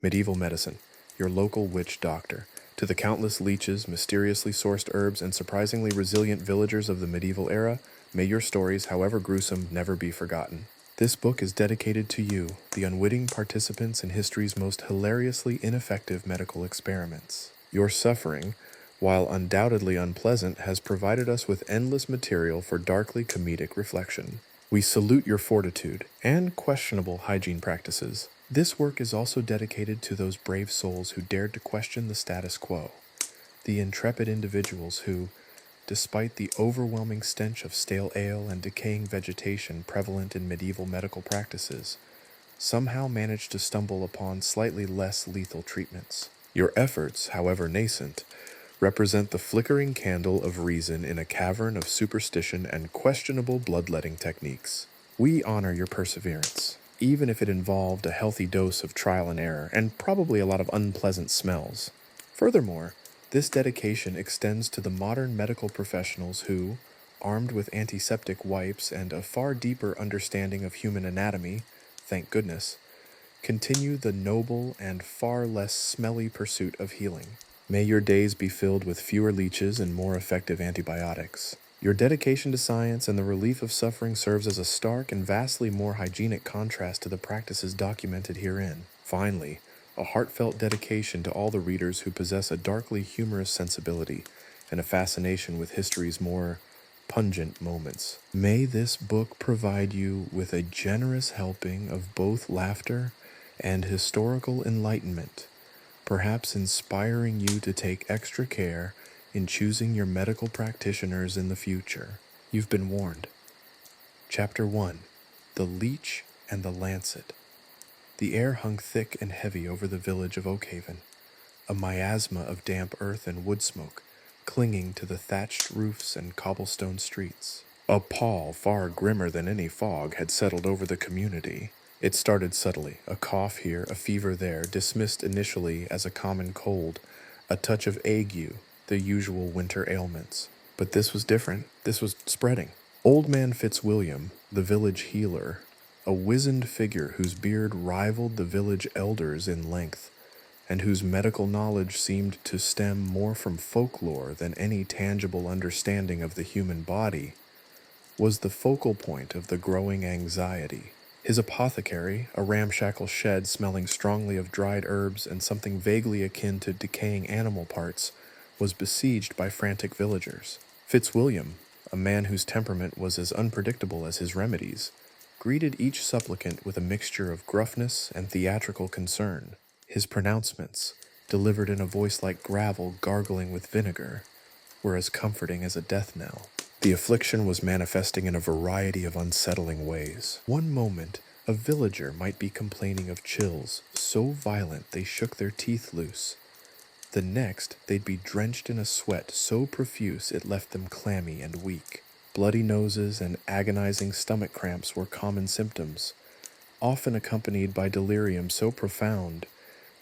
Medieval medicine, your local witch doctor. To the countless leeches, mysteriously sourced herbs, and surprisingly resilient villagers of the medieval era, may your stories, however gruesome, never be forgotten. This book is dedicated to you, the unwitting participants in history's most hilariously ineffective medical experiments. Your suffering, while undoubtedly unpleasant, has provided us with endless material for darkly comedic reflection. We salute your fortitude and questionable hygiene practices. This work is also dedicated to those brave souls who dared to question the status quo, the intrepid individuals who, despite the overwhelming stench of stale ale and decaying vegetation prevalent in medieval medical practices, somehow managed to stumble upon slightly less lethal treatments. Your efforts, however nascent, represent the flickering candle of reason in a cavern of superstition and questionable bloodletting techniques. We honor your perseverance, even if it involved a healthy dose of trial and error, and probably a lot of unpleasant smells. Furthermore, this dedication extends to the modern medical professionals who, armed with antiseptic wipes and a far deeper understanding of human anatomy, thank goodness, continue the noble and far less smelly pursuit of healing. May your days be filled with fewer leeches and more effective antibiotics. Your dedication to science and the relief of suffering serves as a stark and vastly more hygienic contrast to the practices documented herein. Finally, a heartfelt dedication to all the readers who possess a darkly humorous sensibility and a fascination with history's more pungent moments. May this book provide you with a generous helping of both laughter and historical enlightenment, perhaps inspiring you to take extra care in choosing your medical practitioners in the future. You've been warned. Chapter 1. The Leech and the Lancet. The air hung thick and heavy over the village of Oakhaven, a miasma of damp earth and wood smoke clinging to the thatched roofs and cobblestone streets. A pall far grimmer than any fog had settled over the community. It started subtly, a cough here, a fever there, dismissed initially as a common cold, a touch of ague, the usual winter ailments. But this was different. This was spreading. Old Man Fitzwilliam, the village healer, a wizened figure whose beard rivaled the village elders in length, and whose medical knowledge seemed to stem more from folklore than any tangible understanding of the human body, was the focal point of the growing anxiety. His apothecary, a ramshackle shed smelling strongly of dried herbs and something vaguely akin to decaying animal parts, was besieged by frantic villagers. Fitzwilliam, a man whose temperament was as unpredictable as his remedies, greeted each supplicant with a mixture of gruffness and theatrical concern. His pronouncements, delivered in a voice like gravel gargling with vinegar, were as comforting as a death knell. The affliction was manifesting in a variety of unsettling ways. One moment, a villager might be complaining of chills so violent they shook their teeth loose. The next, they'd be drenched in a sweat so profuse it left them clammy and weak. Bloody noses and agonizing stomach cramps were common symptoms, often accompanied by delirium so profound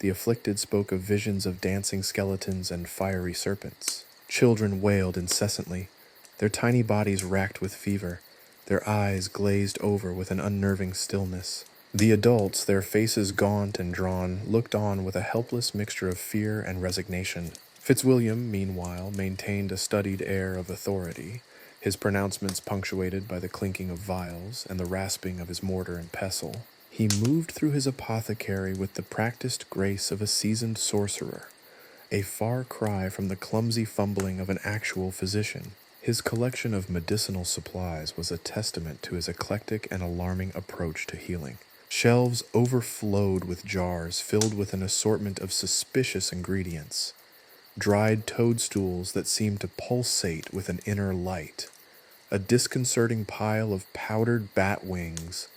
the afflicted spoke of visions of dancing skeletons and fiery serpents. Children wailed incessantly, their tiny bodies racked with fever, their eyes glazed over with an unnerving stillness. The adults, their faces gaunt and drawn, looked on with a helpless mixture of fear and resignation. Fitzwilliam, meanwhile, maintained a studied air of authority, his pronouncements punctuated by the clinking of vials and the rasping of his mortar and pestle. He moved through his apothecary with the practiced grace of a seasoned sorcerer, a far cry from the clumsy fumbling of an actual physician. His collection of medicinal supplies was a testament to his eclectic and alarming approach to healing. Shelves overflowed with jars filled with an assortment of suspicious ingredients, dried toadstools that seemed to pulsate with an inner light, a disconcerting pile of powdered bat wings,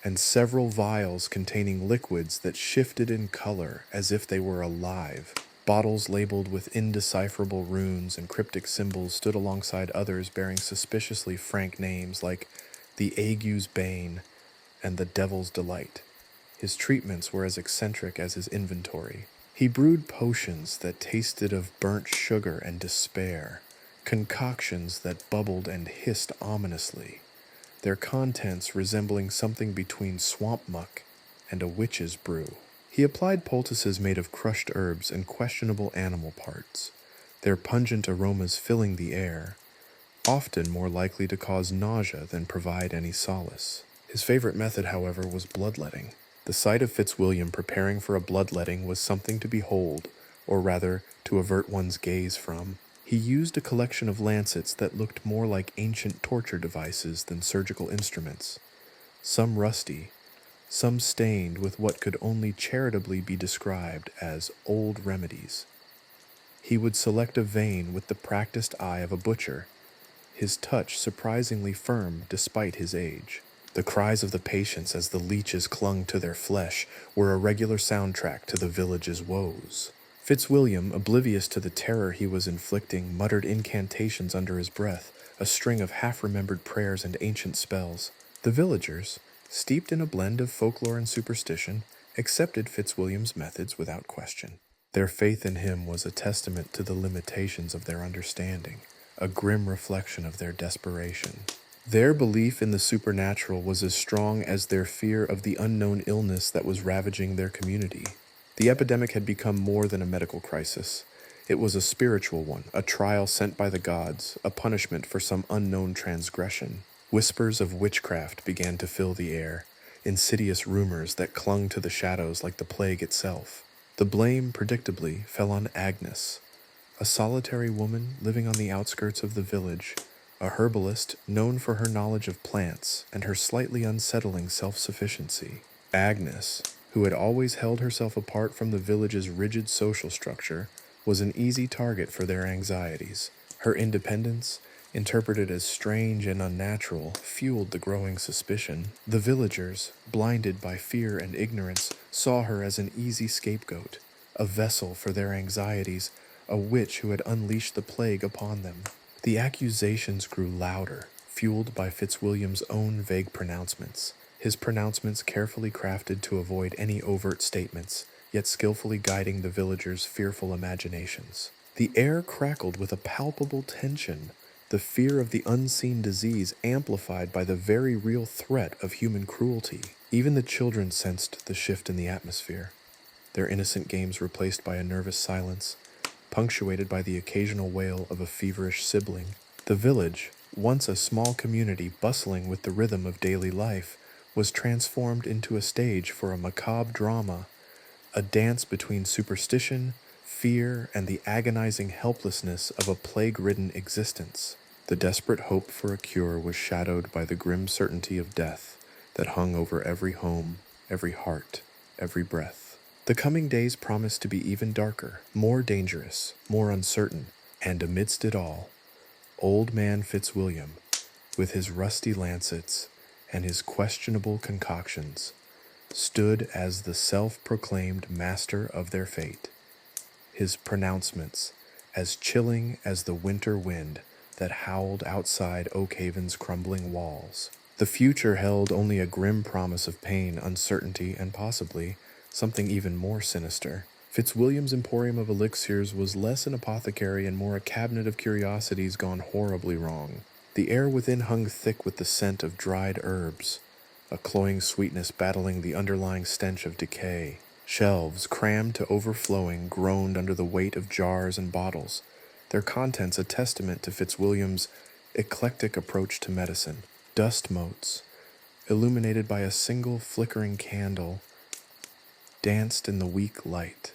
and several vials containing liquids that shifted in color as if they were alive. Bottles labeled with indecipherable runes and cryptic symbols stood alongside others bearing suspiciously frank names like the Ague's Bane and the Devil's Delight. His treatments were as eccentric as his inventory. He brewed potions that tasted of burnt sugar and despair, concoctions that bubbled and hissed ominously, their contents resembling something between swamp muck and a witch's brew. He applied poultices made of crushed herbs and questionable animal parts, their pungent aromas filling the air, often more likely to cause nausea than provide any solace. His favorite method, however, was bloodletting. The sight of Fitzwilliam preparing for a bloodletting was something to behold, or rather, to avert one's gaze from. He used a collection of lancets that looked more like ancient torture devices than surgical instruments, some rusty, some stained with what could only charitably be described as old remedies. He would select a vein with the practiced eye of a butcher, his touch surprisingly firm despite his age. The cries of the patients as the leeches clung to their flesh were a regular soundtrack to the village's woes. Fitzwilliam, oblivious to the terror he was inflicting, muttered incantations under his breath, a string of half-remembered prayers and ancient spells. The villagers, steeped in a blend of folklore and superstition, accepted Fitzwilliam's methods without question. Their faith in him was a testament to the limitations of their understanding, a grim reflection of their desperation. Their belief in the supernatural was as strong as their fear of the unknown illness that was ravaging their community. The epidemic had become more than a medical crisis. It was a spiritual one, a trial sent by the gods, a punishment for some unknown transgression. Whispers of witchcraft began to fill the air, insidious rumors that clung to the shadows like the plague itself. The blame, predictably, fell on Agnes, a solitary woman living on the outskirts of the village, a herbalist known for her knowledge of plants and her slightly unsettling self-sufficiency. Agnes, who had always held herself apart from the village's rigid social structure, was an easy target for their anxieties. Her independence, interpreted as strange and unnatural, fueled the growing suspicion. The villagers, blinded by fear and ignorance, saw her as an easy scapegoat, a vessel for their anxieties, a witch who had unleashed the plague upon them. The accusations grew louder, fueled by Fitzwilliam's own vague pronouncements, his pronouncements carefully crafted to avoid any overt statements, yet skillfully guiding the villagers' fearful imaginations. The air crackled with a palpable tension, the fear of the unseen disease amplified by the very real threat of human cruelty. Even the children sensed the shift in the atmosphere, their innocent games replaced by a nervous silence, punctuated by the occasional wail of a feverish sibling. The village, once a small community bustling with the rhythm of daily life, was transformed into a stage for a macabre drama, a dance between superstition, fear, and the agonizing helplessness of a plague-ridden existence. The desperate hope for a cure was shadowed by the grim certainty of death that hung over every home, every heart, every breath. The coming days promised to be even darker, more dangerous, more uncertain, and amidst it all, old man Fitzwilliam, with his rusty lancets and his questionable concoctions, stood as the self-proclaimed master of their fate, his pronouncements as chilling as the winter wind that howled outside Oakhaven's crumbling walls. The future held only a grim promise of pain, uncertainty, and possibly something even more sinister. Fitzwilliam's emporium of elixirs was less an apothecary and more a cabinet of curiosities gone horribly wrong. The air within hung thick with the scent of dried herbs, a cloying sweetness battling the underlying stench of decay. Shelves, crammed to overflowing, groaned under the weight of jars and bottles, their contents a testament to Fitzwilliam's eclectic approach to medicine. Dust motes, illuminated by a single flickering candle, danced in the weak light,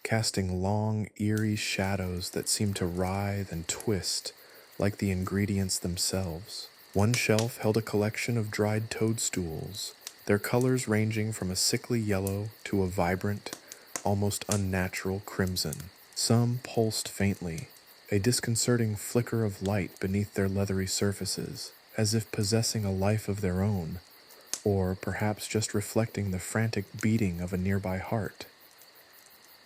casting long, eerie shadows that seemed to writhe and twist like the ingredients themselves. One shelf held a collection of dried toadstools, their colors ranging from a sickly yellow to a vibrant, almost unnatural crimson. Some pulsed faintly, a disconcerting flicker of light beneath their leathery surfaces, as if possessing a life of their own, or perhaps just reflecting the frantic beating of a nearby heart.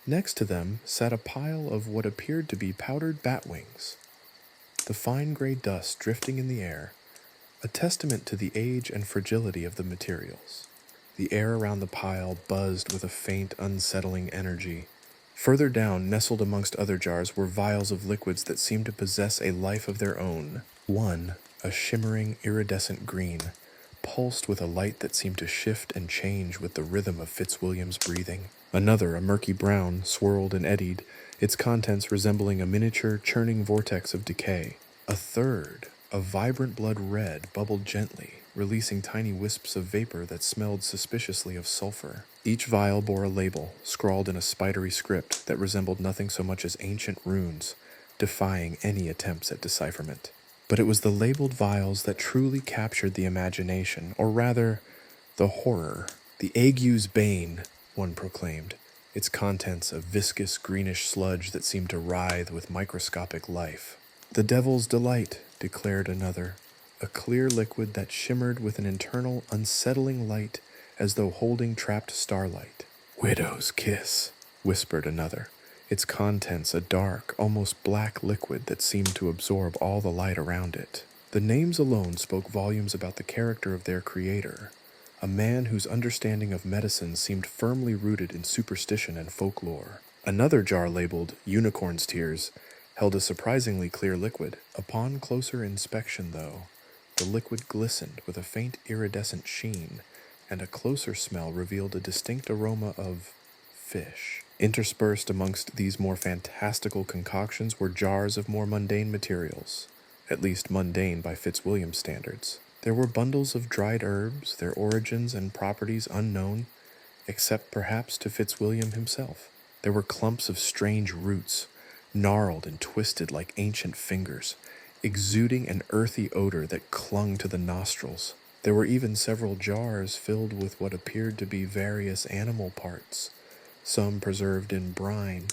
Next to them sat a pile of what appeared to be powdered bat wings, the fine gray dust drifting in the air, a testament to the age and fragility of the materials. The air around the pile buzzed with a faint, unsettling energy. Further down, nestled amongst other jars, were vials of liquids that seemed to possess a life of their own. One, a shimmering, iridescent green, pulsed with a light that seemed to shift and change with the rhythm of Fitzwilliam's breathing. Another, a murky brown, swirled and eddied, its contents resembling a miniature, churning vortex of decay. A third, a vibrant blood red, bubbled gently, releasing tiny wisps of vapor that smelled suspiciously of sulfur. Each vial bore a label, scrawled in a spidery script that resembled nothing so much as ancient runes, defying any attempts at decipherment. But it was the labeled vials that truly captured the imagination, or rather, the horror. The ague's bane, one proclaimed, its contents a viscous greenish sludge that seemed to writhe with microscopic life. The devil's delight, declared another, a clear liquid that shimmered with an internal, unsettling light as though holding trapped starlight. Widow's kiss, whispered another, its contents a dark, almost black liquid that seemed to absorb all the light around it. The names alone spoke volumes about the character of their creator, a man whose understanding of medicine seemed firmly rooted in superstition and folklore. Another jar labeled Unicorn's Tears held a surprisingly clear liquid. Upon closer inspection, though, the liquid glistened with a faint iridescent sheen, and a closer smell revealed a distinct aroma of fish. Interspersed amongst these more fantastical concoctions were jars of more mundane materials, at least mundane by Fitzwilliam's standards. There were bundles of dried herbs, their origins and properties unknown, except perhaps to Fitzwilliam himself. There were clumps of strange roots, gnarled and twisted like ancient fingers, exuding an earthy odor that clung to the nostrils. There were even several jars filled with what appeared to be various animal parts, some preserved in brine,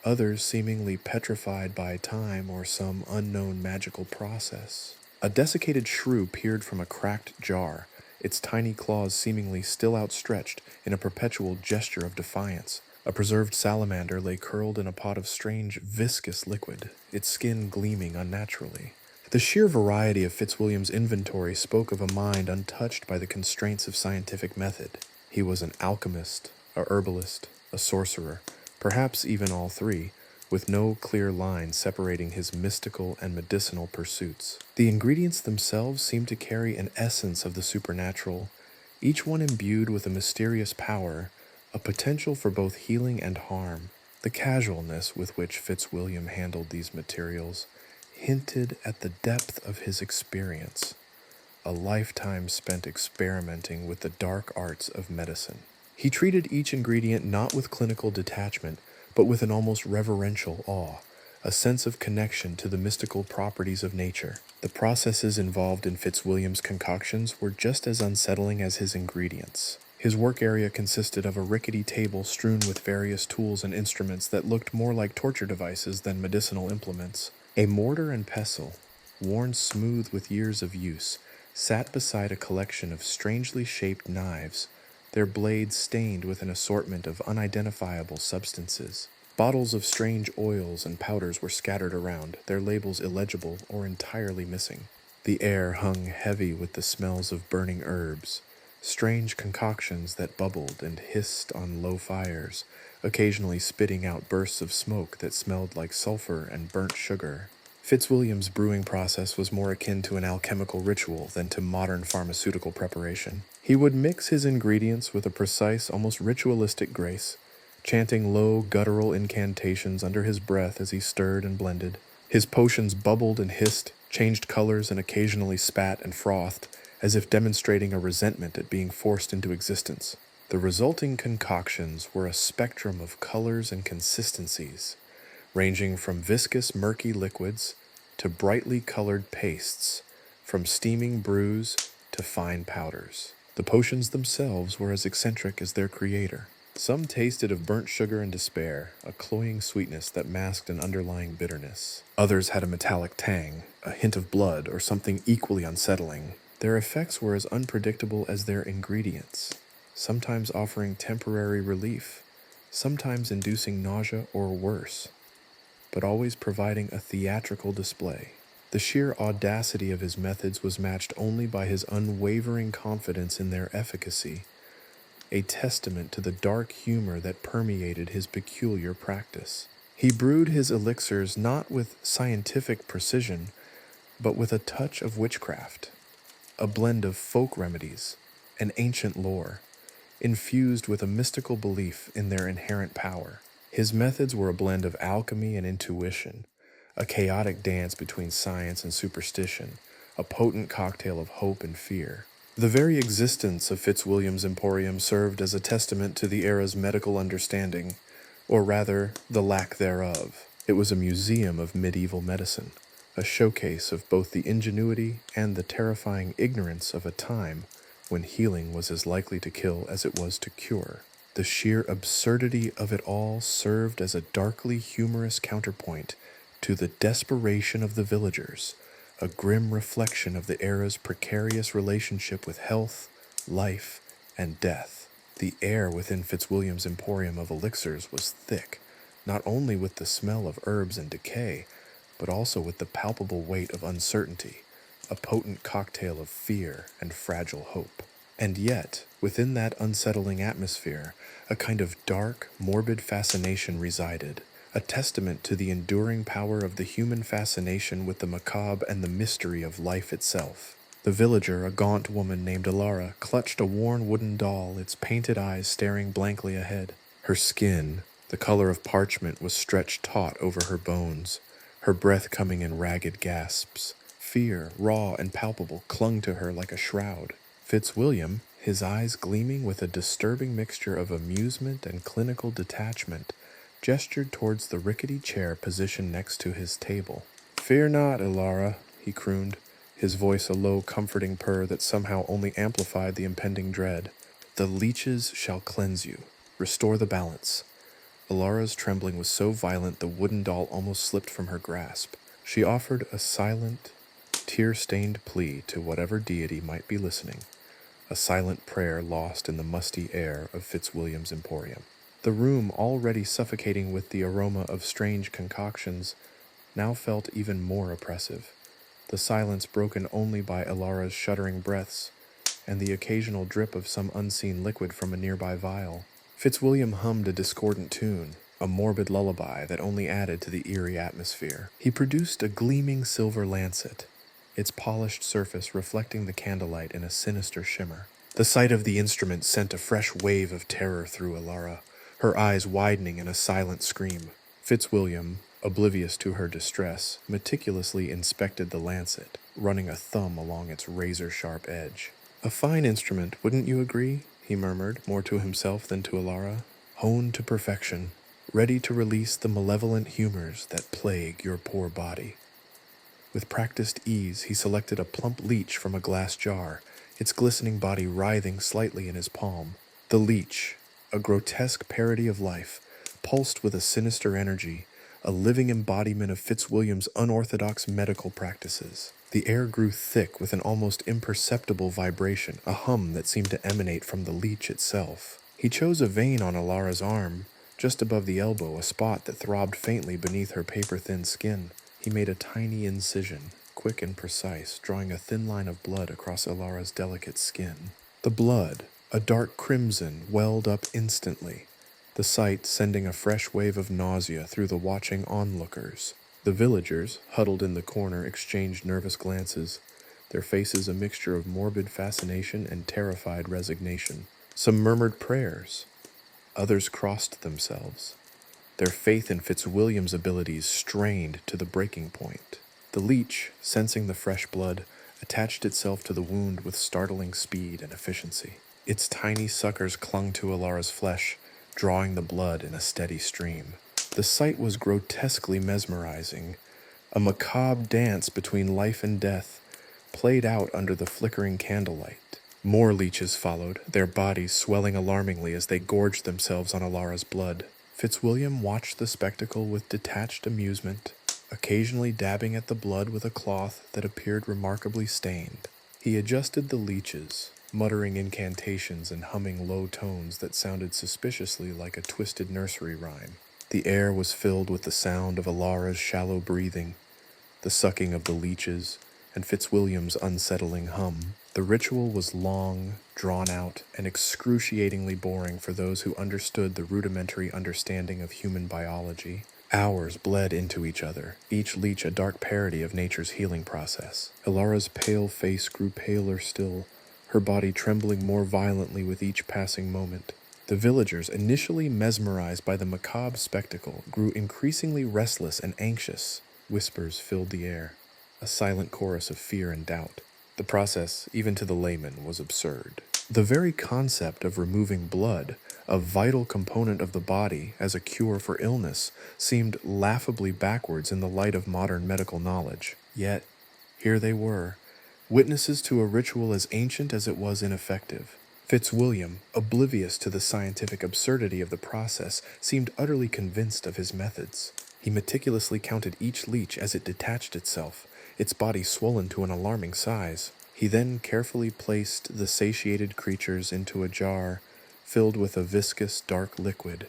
others seemingly petrified by time or some unknown magical process. A desiccated shrew peered from a cracked jar, its tiny claws seemingly still outstretched in a perpetual gesture of defiance. A preserved salamander lay curled in a pot of strange, viscous liquid, its skin gleaming unnaturally. The sheer variety of Fitzwilliam's inventory spoke of a mind untouched by the constraints of scientific method. He was an alchemist, a herbalist, a sorcerer, perhaps even all three, with no clear line separating his mystical and medicinal pursuits. The ingredients themselves seemed to carry an essence of the supernatural, each one imbued with a mysterious power, a potential for both healing and harm. The casualness with which Fitzwilliam handled these materials hinted at the depth of his experience, a lifetime spent experimenting with the dark arts of medicine. He treated each ingredient not with clinical detachment, but with an almost reverential awe, a sense of connection to the mystical properties of nature. The processes involved in Fitzwilliam's concoctions were just as unsettling as his ingredients. His work area consisted of a rickety table strewn with various tools and instruments that looked more like torture devices than medicinal implements. A mortar and pestle, worn smooth with years of use, sat beside a collection of strangely shaped knives, their blades stained with an assortment of unidentifiable substances. Bottles of strange oils and powders were scattered around, their labels illegible or entirely missing. The air hung heavy with the smells of burning herbs, strange concoctions that bubbled and hissed on low fires, occasionally spitting out bursts of smoke that smelled like sulfur and burnt sugar. Fitzwilliam's brewing process was more akin to an alchemical ritual than to modern pharmaceutical preparation. He would mix his ingredients with a precise, almost ritualistic grace, chanting low, guttural incantations under his breath as he stirred and blended. His potions bubbled and hissed, changed colors, and occasionally spat and frothed, as if demonstrating a resentment at being forced into existence. The resulting concoctions were a spectrum of colors and consistencies, ranging from viscous, murky liquids to brightly colored pastes, from steaming brews to fine powders. The potions themselves were as eccentric as their creator. Some tasted of burnt sugar and despair, a cloying sweetness that masked an underlying bitterness. Others had a metallic tang, a hint of blood, or something equally unsettling. Their effects were as unpredictable as their ingredients, sometimes offering temporary relief, sometimes inducing nausea or worse, but always providing a theatrical display. The sheer audacity of his methods was matched only by his unwavering confidence in their efficacy, a testament to the dark humor that permeated his peculiar practice. He brewed his elixirs not with scientific precision, but with a touch of witchcraft, a blend of folk remedies and ancient lore, infused with a mystical belief in their inherent power. His methods were a blend of alchemy and intuition, a chaotic dance between science and superstition, a potent cocktail of hope and fear. The very existence of Fitzwilliam's Emporium served as a testament to the era's medical understanding, or rather, the lack thereof. It was a museum of medieval medicine, a showcase of both the ingenuity and the terrifying ignorance of a time when healing was as likely to kill as it was to cure. The sheer absurdity of it all served as a darkly humorous counterpoint to the desperation of the villagers, a grim reflection of the era's precarious relationship with health, life, and death. The air within Fitzwilliam's Emporium of Elixirs was thick, not only with the smell of herbs and decay, but also with the palpable weight of uncertainty, a potent cocktail of fear and fragile hope. And yet, within that unsettling atmosphere, a kind of dark, morbid fascination resided, a testament to the enduring power of the human fascination with the macabre and the mystery of life itself. The villager, a gaunt woman named Alara, clutched a worn wooden doll, its painted eyes staring blankly ahead. Her skin, the color of parchment, was stretched taut over her bones, her breath coming in ragged gasps. Fear, raw and palpable, clung to her like a shroud. Fitzwilliam, his eyes gleaming with a disturbing mixture of amusement and clinical detachment, gestured towards the rickety chair positioned next to his table. "Fear not, Ilara," he crooned, his voice a low, comforting purr that somehow only amplified the impending dread. "The leeches shall cleanse you, restore the balance." Ilara's trembling was so violent the wooden doll almost slipped from her grasp. She offered a silent, tear-stained plea to whatever deity might be listening, a silent prayer lost in the musty air of Fitzwilliam's Emporium. The room, already suffocating with the aroma of strange concoctions, now felt even more oppressive, the silence broken only by Ilara's shuddering breaths and the occasional drip of some unseen liquid from a nearby vial. Fitzwilliam hummed a discordant tune, a morbid lullaby that only added to the eerie atmosphere. He produced a gleaming silver lancet, its polished surface reflecting the candlelight in a sinister shimmer. The sight of the instrument sent a fresh wave of terror through Ilara, her eyes widening in a silent scream. Fitzwilliam, oblivious to her distress, meticulously inspected the lancet, running a thumb along its razor-sharp edge. "A fine instrument, wouldn't you agree?" he murmured, more to himself than to Ilara. "Honed to perfection, ready to release the malevolent humors that plague your poor body." With practiced ease, he selected a plump leech from a glass jar, its glistening body writhing slightly in his palm. The leech, a grotesque parody of life, pulsed with a sinister energy, a living embodiment of Fitzwilliam's unorthodox medical practices. The air grew thick with an almost imperceptible vibration, a hum that seemed to emanate from the leech itself. He chose a vein on Ilara's arm, just above the elbow, a spot that throbbed faintly beneath her paper-thin skin. He made a tiny incision, quick and precise, drawing a thin line of blood across Ilara's delicate skin. The blood, a dark crimson, welled up instantly, the sight sending a fresh wave of nausea through the watching onlookers. The villagers, huddled in the corner, exchanged nervous glances, their faces a mixture of morbid fascination and terrified resignation. Some murmured prayers, others crossed themselves, their faith in Fitzwilliam's abilities strained to the breaking point. The leech, sensing the fresh blood, attached itself to the wound with startling speed and efficiency. Its tiny suckers clung to Ilara's flesh, drawing the blood in a steady stream. The sight was grotesquely mesmerizing, a macabre dance between life and death, played out under the flickering candlelight. More leeches followed, their bodies swelling alarmingly as they gorged themselves on Ilara's blood. Fitzwilliam watched the spectacle with detached amusement, occasionally dabbing at the blood with a cloth that appeared remarkably stained. He adjusted the leeches, muttering incantations and humming low tones that sounded suspiciously like a twisted nursery rhyme. The air was filled with the sound of Ilara's shallow breathing, the sucking of the leeches, and Fitzwilliam's unsettling hum. The ritual was long, drawn out, and excruciatingly boring for those who understood the rudimentary understanding of human biology. Hours bled into each other, each leech a dark parody of nature's healing process. Ilara's pale face grew paler still, her body trembling more violently with each passing moment. The villagers, initially mesmerized by the macabre spectacle, grew increasingly restless and anxious. Whispers filled the air, a silent chorus of fear and doubt. The process, even to the layman, was absurd. The very concept of removing blood, a vital component of the body as a cure for illness, seemed laughably backwards in the light of modern medical knowledge. Yet, here they were, witnesses to a ritual as ancient as it was ineffective. Fitzwilliam, oblivious to the scientific absurdity of the process, seemed utterly convinced of his methods. He meticulously counted each leech as it detached itself, its body swollen to an alarming size. He then carefully placed the satiated creatures into a jar filled with a viscous, dark liquid,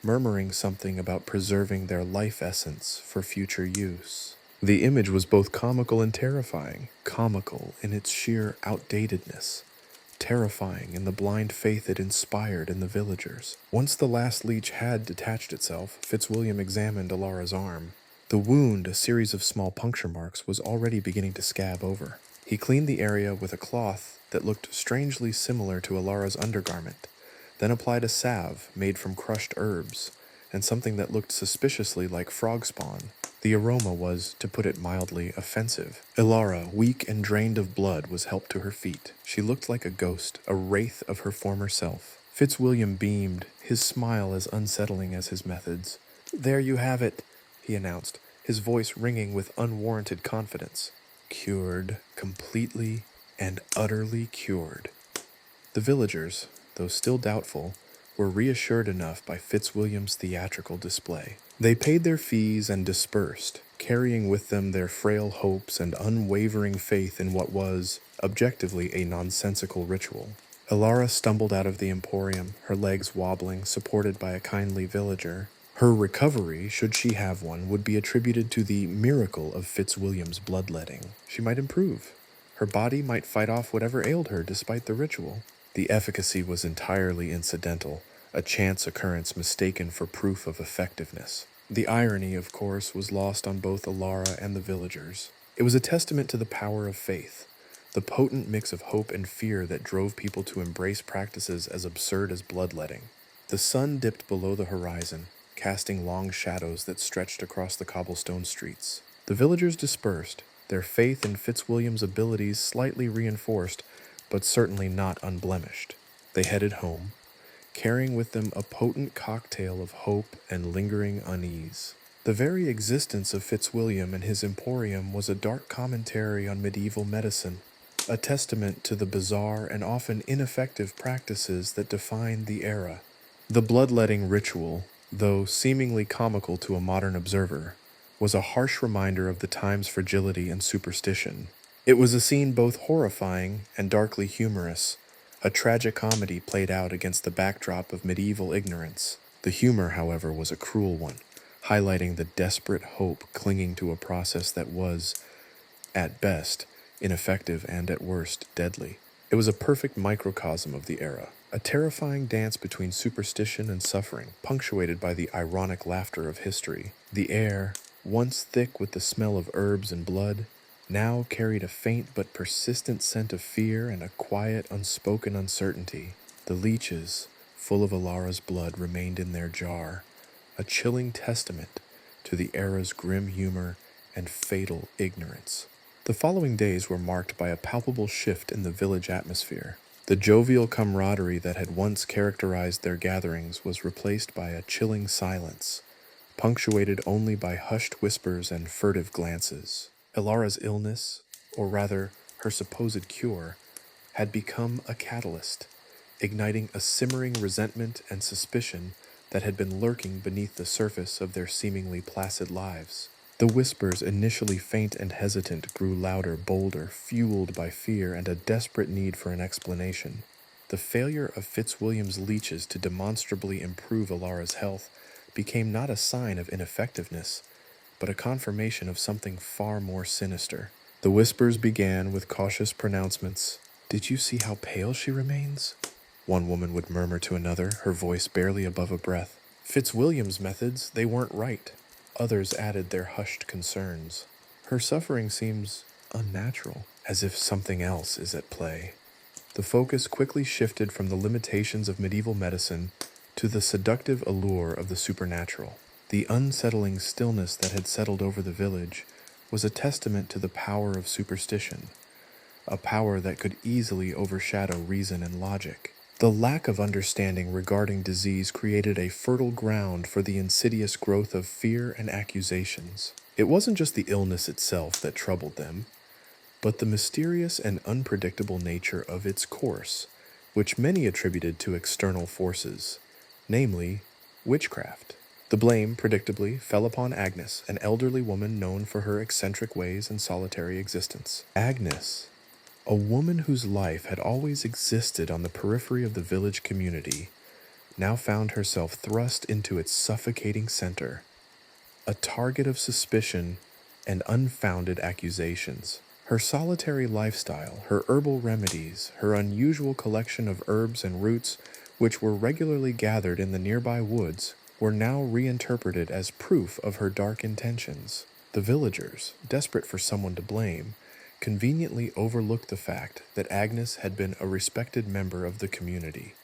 murmuring something about preserving their life essence for future use. The image was both comical and terrifying, comical in its sheer outdatedness, terrifying in the blind faith it inspired in the villagers. Once the last leech had detached itself, Fitzwilliam examined Ilara's arm. The wound, a series of small puncture marks, was already beginning to scab over. He cleaned the area with a cloth that looked strangely similar to Ilara's undergarment, then applied a salve made from crushed herbs and something that looked suspiciously like frog spawn. The aroma was, to put it mildly, offensive. Ilara, weak and drained of blood, was helped to her feet. She looked like a ghost, a wraith of her former self. Fitzwilliam beamed, his smile as unsettling as his methods. "There you have it," he announced, his voice ringing with unwarranted confidence. "Cured, completely and utterly cured." The villagers, though still doubtful, were reassured enough by Fitzwilliam's theatrical display. They paid their fees and dispersed, carrying with them their frail hopes and unwavering faith in what was, objectively, a nonsensical ritual. Ilara stumbled out of the emporium, her legs wobbling, supported by a kindly villager. Her recovery, should she have one, would be attributed to the miracle of Fitzwilliam's bloodletting. She might improve. Her body might fight off whatever ailed her despite the ritual. The efficacy was entirely incidental, a chance occurrence mistaken for proof of effectiveness. The irony, of course, was lost on both Ilara and the villagers. It was a testament to the power of faith, the potent mix of hope and fear that drove people to embrace practices as absurd as bloodletting. The sun dipped below the horizon, casting long shadows that stretched across the cobblestone streets. The villagers dispersed, their faith in Fitzwilliam's abilities slightly reinforced, but certainly not unblemished. They headed home, carrying with them a potent cocktail of hope and lingering unease. The very existence of Fitzwilliam and his emporium was a dark commentary on medieval medicine, a testament to the bizarre and often ineffective practices that defined the era. The bloodletting ritual, though seemingly comical to a modern observer, was a harsh reminder of the time's fragility and superstition. It was a scene both horrifying and darkly humorous, a tragic comedy played out against the backdrop of medieval ignorance. The humor, however, was a cruel one, highlighting the desperate hope clinging to a process that was, at best, ineffective and at worst, deadly. It was a perfect microcosm of the era, a terrifying dance between superstition and suffering, punctuated by the ironic laughter of history. The air, once thick with the smell of herbs and blood, now carried a faint but persistent scent of fear and a quiet, unspoken uncertainty. The leeches, full of Ilara's blood, remained in their jar, a chilling testament to the era's grim humor and fatal ignorance. The following days were marked by a palpable shift in the village atmosphere. The jovial camaraderie that had once characterized their gatherings was replaced by a chilling silence, punctuated only by hushed whispers and furtive glances. Ilara's illness, or rather her supposed cure, had become a catalyst, igniting a simmering resentment and suspicion that had been lurking beneath the surface of their seemingly placid lives. The whispers, initially faint and hesitant, grew louder, bolder, fueled by fear and a desperate need for an explanation. The failure of Fitzwilliam's leeches to demonstrably improve Ilara's health became not a sign of ineffectiveness, but a confirmation of something far more sinister. The whispers began with cautious pronouncements. "Did you see how pale she remains?" one woman would murmur to another, her voice barely above a breath. "Fitzwilliam's methods, they weren't right. Others added their hushed concerns. Her suffering seems unnatural, as if something else is at play. The focus quickly shifted from the limitations of medieval medicine to the seductive allure of the supernatural. The unsettling stillness that had settled over the village was a testament to the power of superstition, a power that could easily overshadow reason and logic. The lack of understanding regarding disease created a fertile ground for the insidious growth of fear and accusations. It wasn't just the illness itself that troubled them, but the mysterious and unpredictable nature of its course, which many attributed to external forces, namely, witchcraft. The blame, predictably, fell upon Agnes, an elderly woman known for her eccentric ways and solitary existence. Agnes, a woman whose life had always existed on the periphery of the village community, now found herself thrust into its suffocating center, a target of suspicion and unfounded accusations. Her solitary lifestyle, her herbal remedies, her unusual collection of herbs and roots, which were regularly gathered in the nearby woods, were now reinterpreted as proof of her dark intentions. The villagers, desperate for someone to blame, conveniently overlooked the fact that Agnes had been a respected member of the community,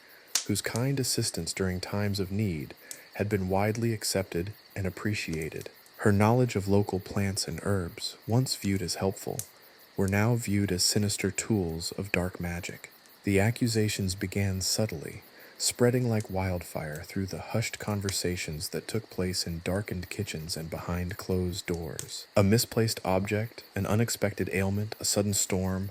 whose kind assistance during times of need had been widely accepted and appreciated. Her knowledge of local plants and herbs, once viewed as helpful, were now viewed as sinister tools of dark magic. The accusations began subtly, spreading like wildfire through the hushed conversations that took place in darkened kitchens and behind closed doors. A misplaced object, an unexpected ailment, a sudden storm,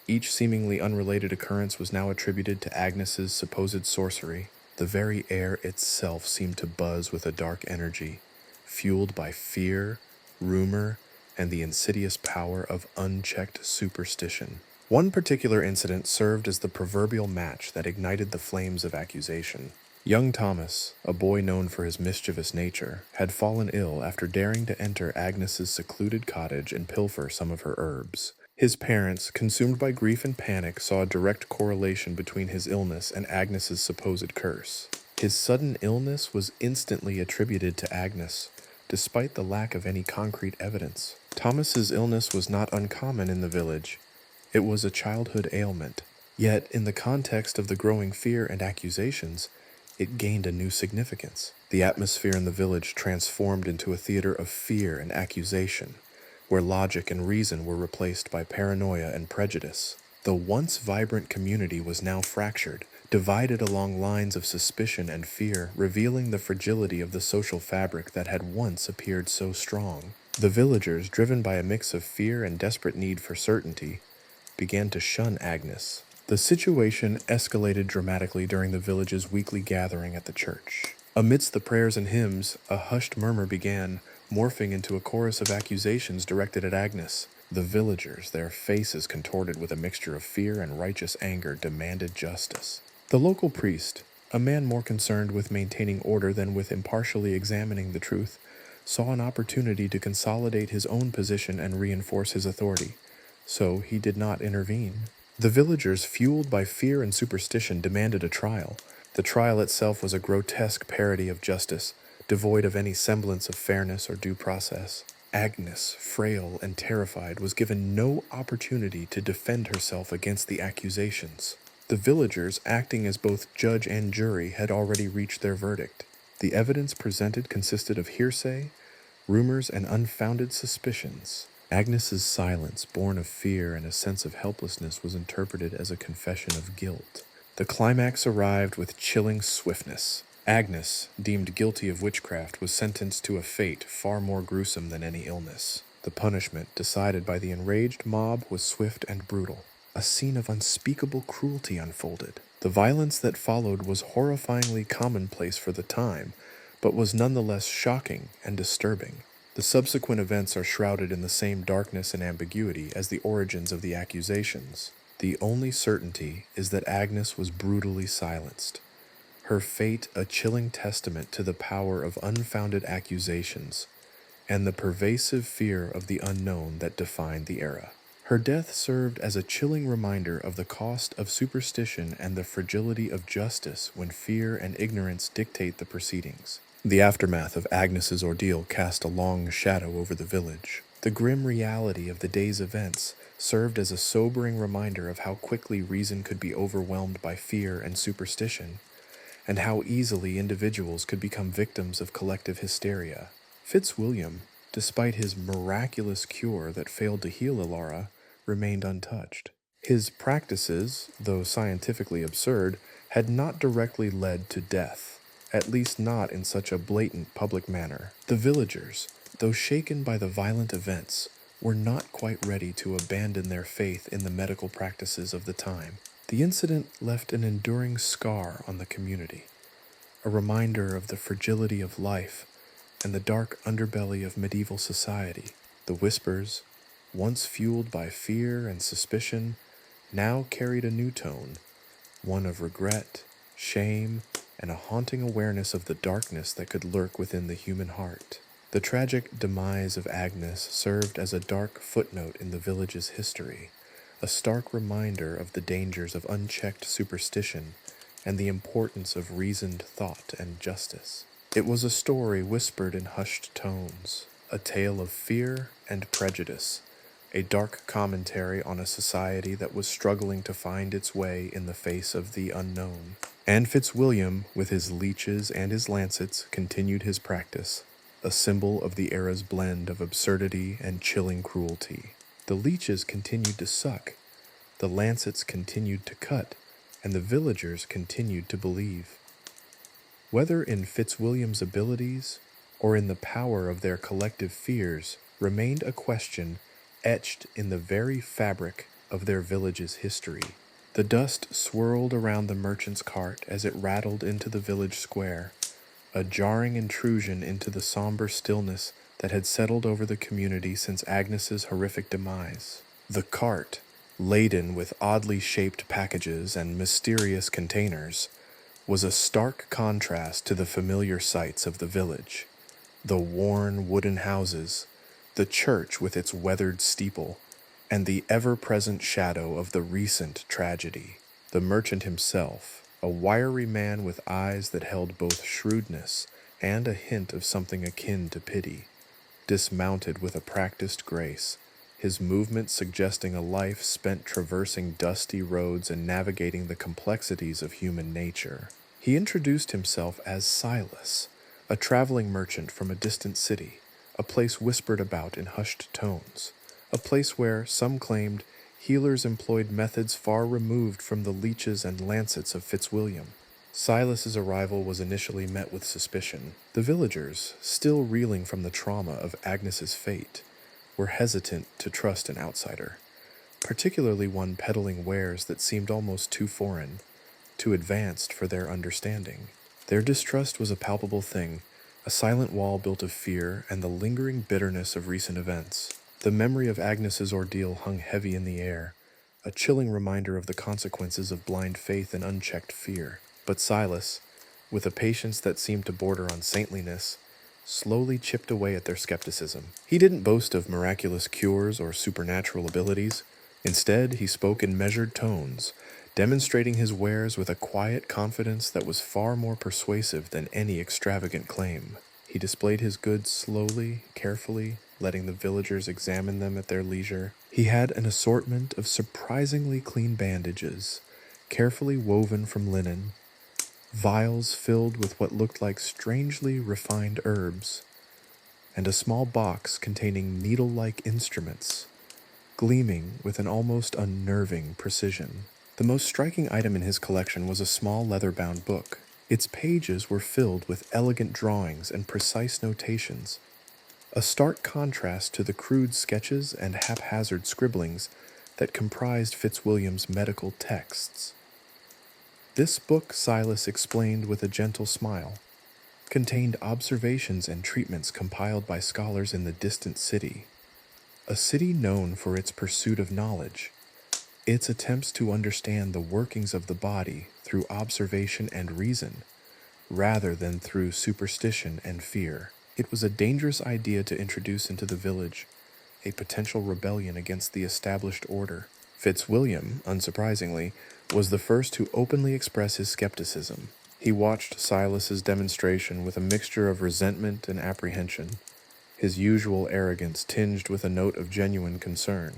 each seemingly unrelated occurrence was now attributed to Agnes's supposed sorcery. The very air itself seemed to buzz with a dark energy, fueled by fear, rumor, and the insidious power of unchecked superstition. One particular incident served as the proverbial match that ignited the flames of accusation. Young Thomas, a boy known for his mischievous nature, had fallen ill after daring to enter Agnes's secluded cottage and pilfer some of her herbs. His parents, consumed by grief and panic, saw a direct correlation between his illness and Agnes's supposed curse. His sudden illness was instantly attributed to Agnes, despite the lack of any concrete evidence. Thomas's illness was not uncommon in the village. It was a childhood ailment. Yet, in the context of the growing fear and accusations, it gained a new significance. The atmosphere in the village transformed into a theater of fear and accusation, where logic and reason were replaced by paranoia and prejudice. The once vibrant community was now fractured, divided along lines of suspicion and fear, revealing the fragility of the social fabric that had once appeared so strong. The villagers, driven by a mix of fear and desperate need for certainty, began to shun Agnes. The situation escalated dramatically during the village's weekly gathering at the church. Amidst the prayers and hymns, a hushed murmur began, morphing into a chorus of accusations directed at Agnes. The villagers, their faces contorted with a mixture of fear and righteous anger, demanded justice. The local priest, a man more concerned with maintaining order than with impartially examining the truth, saw an opportunity to consolidate his own position and reinforce his authority. So he did not intervene. The villagers, fueled by fear and superstition, demanded a trial. The trial itself was a grotesque parody of justice, devoid of any semblance of fairness or due process. Agnes, frail and terrified, was given no opportunity to defend herself against the accusations. The villagers, acting as both judge and jury, had already reached their verdict. The evidence presented consisted of hearsay, rumors, and unfounded suspicions. Agnes's silence, born of fear and a sense of helplessness, was interpreted as a confession of guilt. The climax arrived with chilling swiftness. Agnes, deemed guilty of witchcraft, was sentenced to a fate far more gruesome than any illness. The punishment, decided by the enraged mob, was swift and brutal. A scene of unspeakable cruelty unfolded. The violence that followed was horrifyingly commonplace for the time, but was nonetheless shocking and disturbing. The subsequent events are shrouded in the same darkness and ambiguity as the origins of the accusations. The only certainty is that Agnes was brutally silenced. Her fate a chilling testament to the power of unfounded accusations and the pervasive fear of the unknown that defined the era. Her death served as a chilling reminder of the cost of superstition and the fragility of justice when fear and ignorance dictate the proceedings. The aftermath of Agnes's ordeal cast a long shadow over the village. The grim reality of the day's events served as a sobering reminder of how quickly reason could be overwhelmed by fear and superstition, and how easily individuals could become victims of collective hysteria. Fitzwilliam, despite his miraculous cure that failed to heal Ilara, remained untouched. His practices, though scientifically absurd, had not directly led to death, at least not in such a blatant public manner. The villagers, though shaken by the violent events, were not quite ready to abandon their faith in the medical practices of the time. The incident left an enduring scar on the community, a reminder of the fragility of life and the dark underbelly of medieval society. The whispers, once fueled by fear and suspicion, now carried a new tone, one of regret, shame, and a haunting awareness of the darkness that could lurk within the human heart. The tragic demise of Agnes served as a dark footnote in the village's history, a stark reminder of the dangers of unchecked superstition and the importance of reasoned thought and justice. It was a story whispered in hushed tones, a tale of fear and prejudice, a dark commentary on a society that was struggling to find its way in the face of the unknown. And Fitzwilliam, with his leeches and his lancets, continued his practice, a symbol of the era's blend of absurdity and chilling cruelty. The leeches continued to suck, the lancets continued to cut, and the villagers continued to believe. Whether in Fitzwilliam's abilities or in the power of their collective fears remained a question etched in the very fabric of their village's history. The dust swirled around the merchant's cart as it rattled into the village square, a jarring intrusion into the somber stillness that had settled over the community since Agnes's horrific demise. The cart, laden with oddly shaped packages and mysterious containers, was a stark contrast to the familiar sights of the village. The worn wooden houses, the church with its weathered steeple, and the ever-present shadow of the recent tragedy. The merchant himself, a wiry man with eyes that held both shrewdness and a hint of something akin to pity, dismounted with a practiced grace, his movements suggesting a life spent traversing dusty roads and navigating the complexities of human nature. He introduced himself as Silas, a traveling merchant from a distant city, a place whispered about in hushed tones, a place where, some claimed, healers employed methods far removed from the leeches and lancets of Fitzwilliam. Silas's arrival was initially met with suspicion. The villagers, still reeling from the trauma of Agnes's fate, were hesitant to trust an outsider, particularly one peddling wares that seemed almost too foreign, too advanced for their understanding. Their distrust was a palpable thing, a silent wall built of fear and the lingering bitterness of recent events. The memory of Agnes's ordeal hung heavy in the air, a chilling reminder of the consequences of blind faith and unchecked fear. But Silas, with a patience that seemed to border on saintliness, slowly chipped away at their skepticism. He didn't boast of miraculous cures or supernatural abilities. Instead, he spoke in measured tones, demonstrating his wares with a quiet confidence that was far more persuasive than any extravagant claim. He displayed his goods slowly, carefully, letting the villagers examine them at their leisure. He had an assortment of surprisingly clean bandages, carefully woven from linen, vials filled with what looked like strangely refined herbs, and a small box containing needle-like instruments, gleaming with an almost unnerving precision. The most striking item in his collection was a small leather-bound book. Its pages were filled with elegant drawings and precise notations, a stark contrast to the crude sketches and haphazard scribblings that comprised Fitzwilliam's medical texts. This book, Silas explained with a gentle smile, contained observations and treatments compiled by scholars in the distant city, a city known for its pursuit of knowledge, its attempts to understand the workings of the body through observation and reason, rather than through superstition and fear. It was a dangerous idea to introduce into the village, a potential rebellion against the established order. Fitzwilliam, unsurprisingly, was the first to openly express his skepticism. He watched Silas's demonstration with a mixture of resentment and apprehension, his usual arrogance tinged with a note of genuine concern.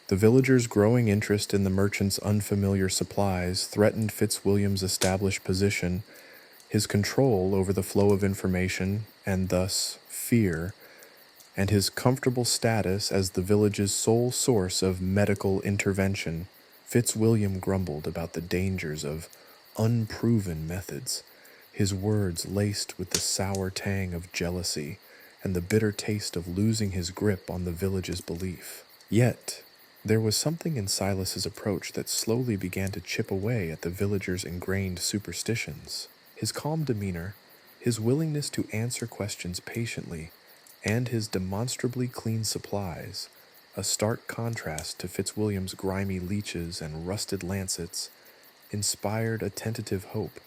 The villagers' growing interest in the merchant's unfamiliar supplies threatened Fitzwilliam's established position, his control over the flow of information, and thus fear, and his comfortable status as the village's sole source of medical intervention. Fitzwilliam grumbled about the dangers of unproven methods, his words laced with the sour tang of jealousy and the bitter taste of losing his grip on the village's belief. Yet, there was something in Silas's approach that slowly began to chip away at the villagers' ingrained superstitions. His calm demeanor, his willingness to answer questions patiently, and his demonstrably clean supplies, a stark contrast to Fitzwilliam's grimy leeches and rusted lancets, inspired a tentative hope,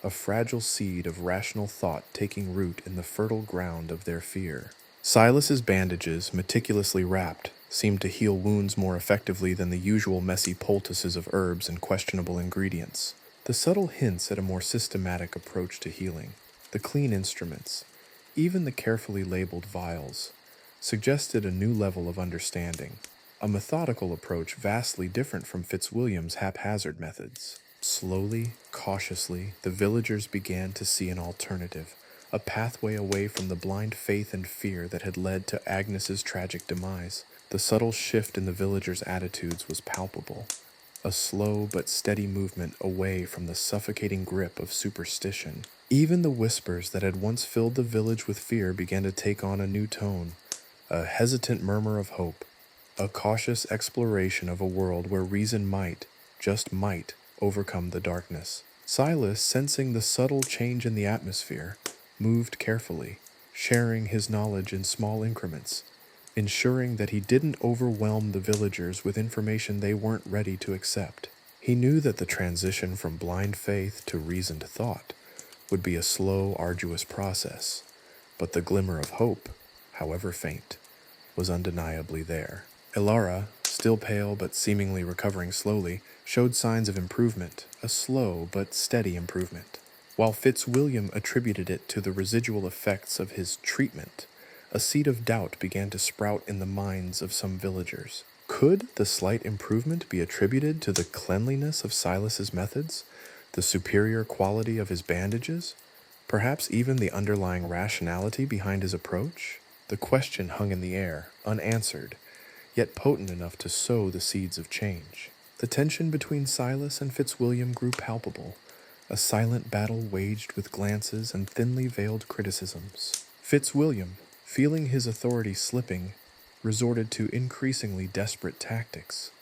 a fragile seed of rational thought taking root in the fertile ground of their fear. Silas's bandages, meticulously wrapped, seemed to heal wounds more effectively than the usual messy poultices of herbs and questionable ingredients. The subtle hints at a more systematic approach to healing, the clean instruments, even the carefully labeled vials, suggested a new level of understanding, a methodical approach vastly different from Fitzwilliam's haphazard methods. Slowly, cautiously, the villagers began to see an alternative, a pathway away from the blind faith and fear that had led to Agnes's tragic demise. The subtle shift in the villagers' attitudes was palpable, a slow but steady movement away from the suffocating grip of superstition. Even the whispers that had once filled the village with fear began to take on a new tone, a hesitant murmur of hope, a cautious exploration of a world where reason might, just might, overcome the darkness. Silas, sensing the subtle change in the atmosphere, moved carefully, sharing his knowledge in small increments, ensuring that he didn't overwhelm the villagers with information they weren't ready to accept. He knew that the transition from blind faith to reasoned thought would be a slow, arduous process, but the glimmer of hope, however faint, was undeniably there. Elara, still pale but seemingly recovering slowly, showed signs of improvement, a slow but steady improvement. While Fitzwilliam attributed it to the residual effects of his treatment, a seed of doubt began to sprout in the minds of some villagers. Could the slight improvement be attributed to the cleanliness of Silas's methods, the superior quality of his bandages, perhaps even the underlying rationality behind his approach? The question hung in the air, unanswered, yet potent enough to sow the seeds of change. The tension between Silas and Fitzwilliam grew palpable, a silent battle waged with glances and thinly veiled criticisms. Fitzwilliam, feeling his authority slipping, resorted to increasingly desperate tactics,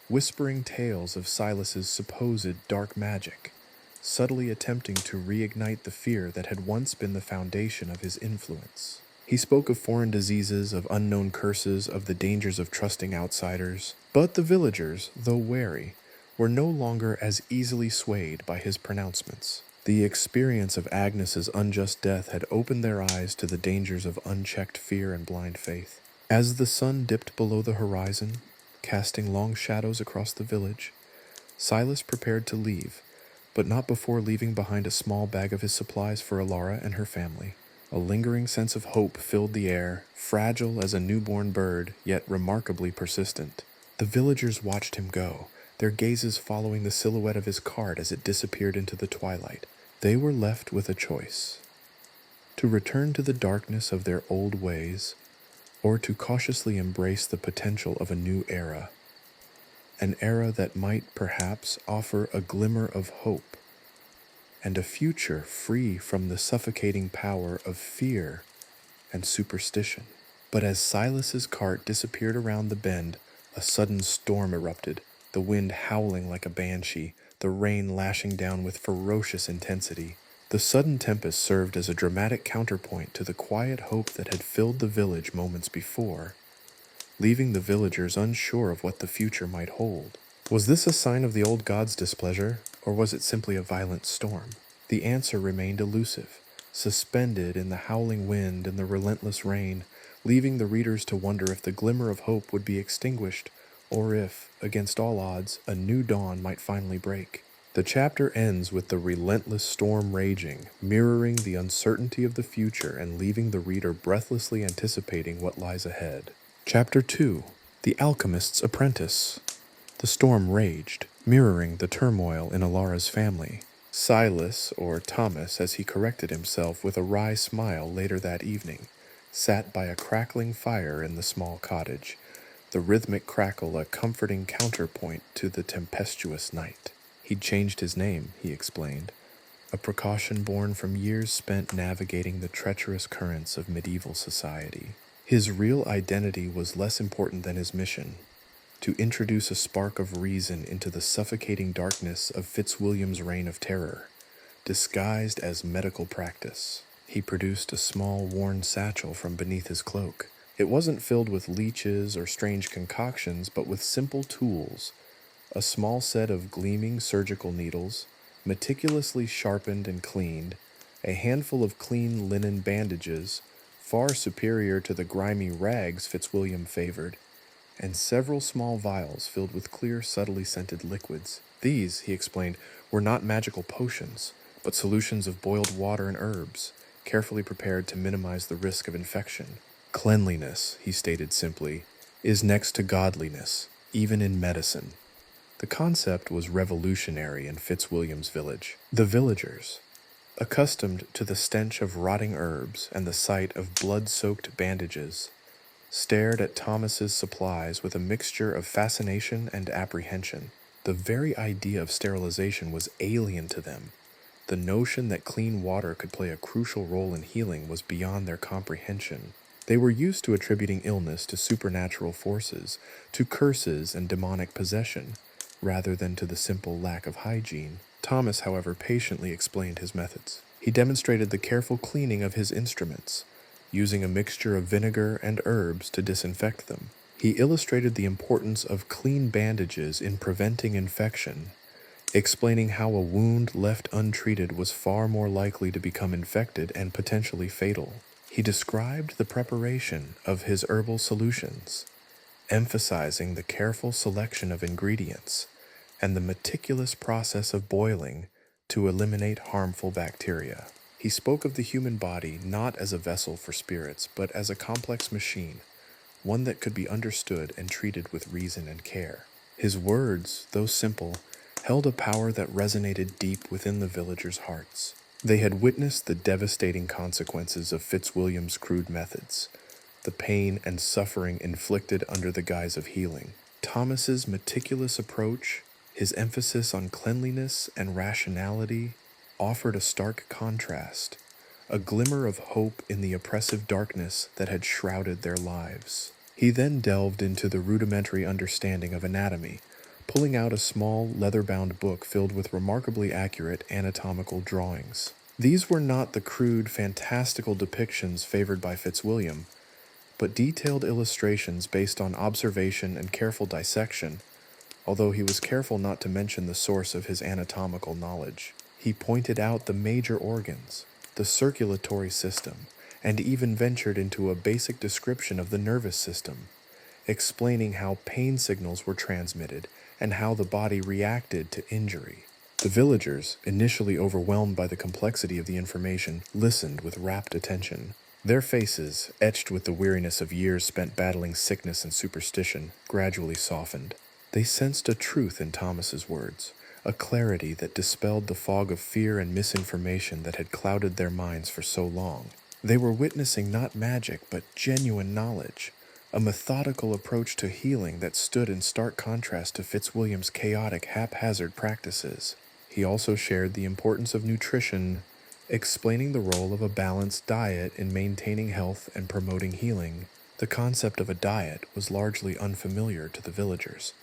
whispering tales of Silas's supposed dark magic, subtly attempting to reignite the fear that had once been the foundation of his influence. He spoke of foreign diseases, of unknown curses, of the dangers of trusting outsiders. But the villagers, though wary, were no longer as easily swayed by his pronouncements. The experience of Agnes's unjust death had opened their eyes to the dangers of unchecked fear and blind faith. As the sun dipped below the horizon, casting long shadows across the village, Silas prepared to leave, but not before leaving behind a small bag of his supplies for Elara and her family. A lingering sense of hope filled the air, fragile as a newborn bird, yet remarkably persistent. The villagers watched him go, their gazes following the silhouette of his cart as it disappeared into the twilight. They were left with a choice: to return to the darkness of their old ways, or to cautiously embrace the potential of a new era. An era that might perhaps offer a glimmer of hope, and a future free from the suffocating power of fear and superstition. But as Silas's cart disappeared around the bend, a sudden storm erupted, the wind howling like a banshee, the rain lashing down with ferocious intensity. The sudden tempest served as a dramatic counterpoint to the quiet hope that had filled the village moments before, leaving the villagers unsure of what the future might hold. Was this a sign of the old god's displeasure, or was it simply a violent storm? The answer remained elusive, suspended in the howling wind and the relentless rain, leaving the readers to wonder if the glimmer of hope would be extinguished, or if, against all odds, a new dawn might finally break. The chapter ends with the relentless storm raging, mirroring the uncertainty of the future and leaving the reader breathlessly anticipating what lies ahead. Chapter 2: The Alchemist's Apprentice. The storm raged, mirroring the turmoil in Alara's family. Silas, or Thomas as he corrected himself with a wry smile later that evening, sat by a crackling fire in the small cottage, the rhythmic crackle a comforting counterpoint to the tempestuous night. He'd changed his name, he explained, a precaution born from years spent navigating the treacherous currents of medieval society. His real identity was less important than his mission: to introduce a spark of reason into the suffocating darkness of Fitzwilliam's reign of terror, disguised as medical practice. He produced a small, worn satchel from beneath his cloak. It wasn't filled with leeches or strange concoctions, but with simple tools: a small set of gleaming surgical needles, meticulously sharpened and cleaned, a handful of clean linen bandages, far superior to the grimy rags Fitzwilliam favored, and several small vials filled with clear, subtly scented liquids. These, he explained, were not magical potions, but solutions of boiled water and herbs, carefully prepared to minimize the risk of infection. Cleanliness, he stated simply, is next to godliness, even in medicine. The concept was revolutionary in Fitzwilliam's village. The villagers, accustomed to the stench of rotting herbs and the sight of blood-soaked bandages, stared at Thomas's supplies with a mixture of fascination and apprehension. The very idea of sterilization was alien to them. The notion that clean water could play a crucial role in healing was beyond their comprehension. They were used to attributing illness to supernatural forces, to curses and demonic possession, rather than to the simple lack of hygiene. Thomas, however, patiently explained his methods. He demonstrated the careful cleaning of his instruments, using a mixture of vinegar and herbs to disinfect them. He illustrated the importance of clean bandages in preventing infection, explaining how a wound left untreated was far more likely to become infected and potentially fatal. He described the preparation of his herbal solutions, emphasizing the careful selection of ingredients and the meticulous process of boiling to eliminate harmful bacteria. He spoke of the human body not as a vessel for spirits, but as a complex machine, one that could be understood and treated with reason and care. His words, though simple, held a power that resonated deep within the villagers' hearts. They had witnessed the devastating consequences of Fitzwilliam's crude methods, the pain and suffering inflicted under the guise of healing. Thomas's meticulous approach, his emphasis on cleanliness and rationality, offered a stark contrast, a glimmer of hope in the oppressive darkness that had shrouded their lives. He then delved into the rudimentary understanding of anatomy, pulling out a small, leather-bound book filled with remarkably accurate anatomical drawings. These were not the crude, fantastical depictions favored by Fitzwilliam, but detailed illustrations based on observation and careful dissection, although he was careful not to mention the source of his anatomical knowledge. He pointed out the major organs, the circulatory system, and even ventured into a basic description of the nervous system, explaining how pain signals were transmitted and how the body reacted to injury. The villagers, initially overwhelmed by the complexity of the information, listened with rapt attention. Their faces, etched with the weariness of years spent battling sickness and superstition, gradually softened. They sensed a truth in Thomas's words, a clarity that dispelled the fog of fear and misinformation that had clouded their minds for so long. They were witnessing not magic, but genuine knowledge, a methodical approach to healing that stood in stark contrast to Fitzwilliam's chaotic, haphazard practices. He also shared the importance of nutrition, explaining the role of a balanced diet in maintaining health and promoting healing. The concept of a diet was largely unfamiliar to the villagers,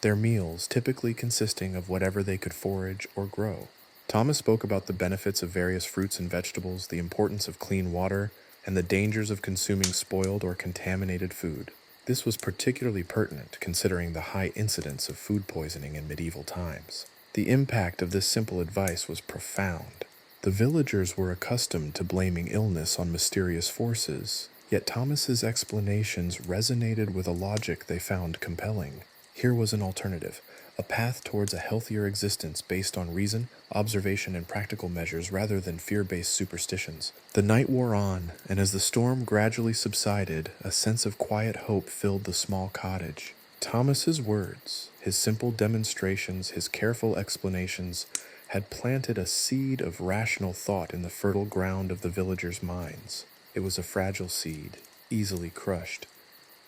their meals typically consisting of whatever they could forage or grow. Thomas spoke about the benefits of various fruits and vegetables, the importance of clean water, and the dangers of consuming spoiled or contaminated food. This was particularly pertinent considering the high incidence of food poisoning in medieval times. The impact of this simple advice was profound. The villagers were accustomed to blaming illness on mysterious forces, yet Thomas's explanations resonated with a logic they found compelling. Here was an alternative, a path towards a healthier existence based on reason, observation, and practical measures rather than fear-based superstitions. The night wore on, and as the storm gradually subsided, a sense of quiet hope filled the small cottage. Thomas's words, his simple demonstrations, his careful explanations, had planted a seed of rational thought in the fertile ground of the villagers' minds. It was a fragile seed, easily crushed,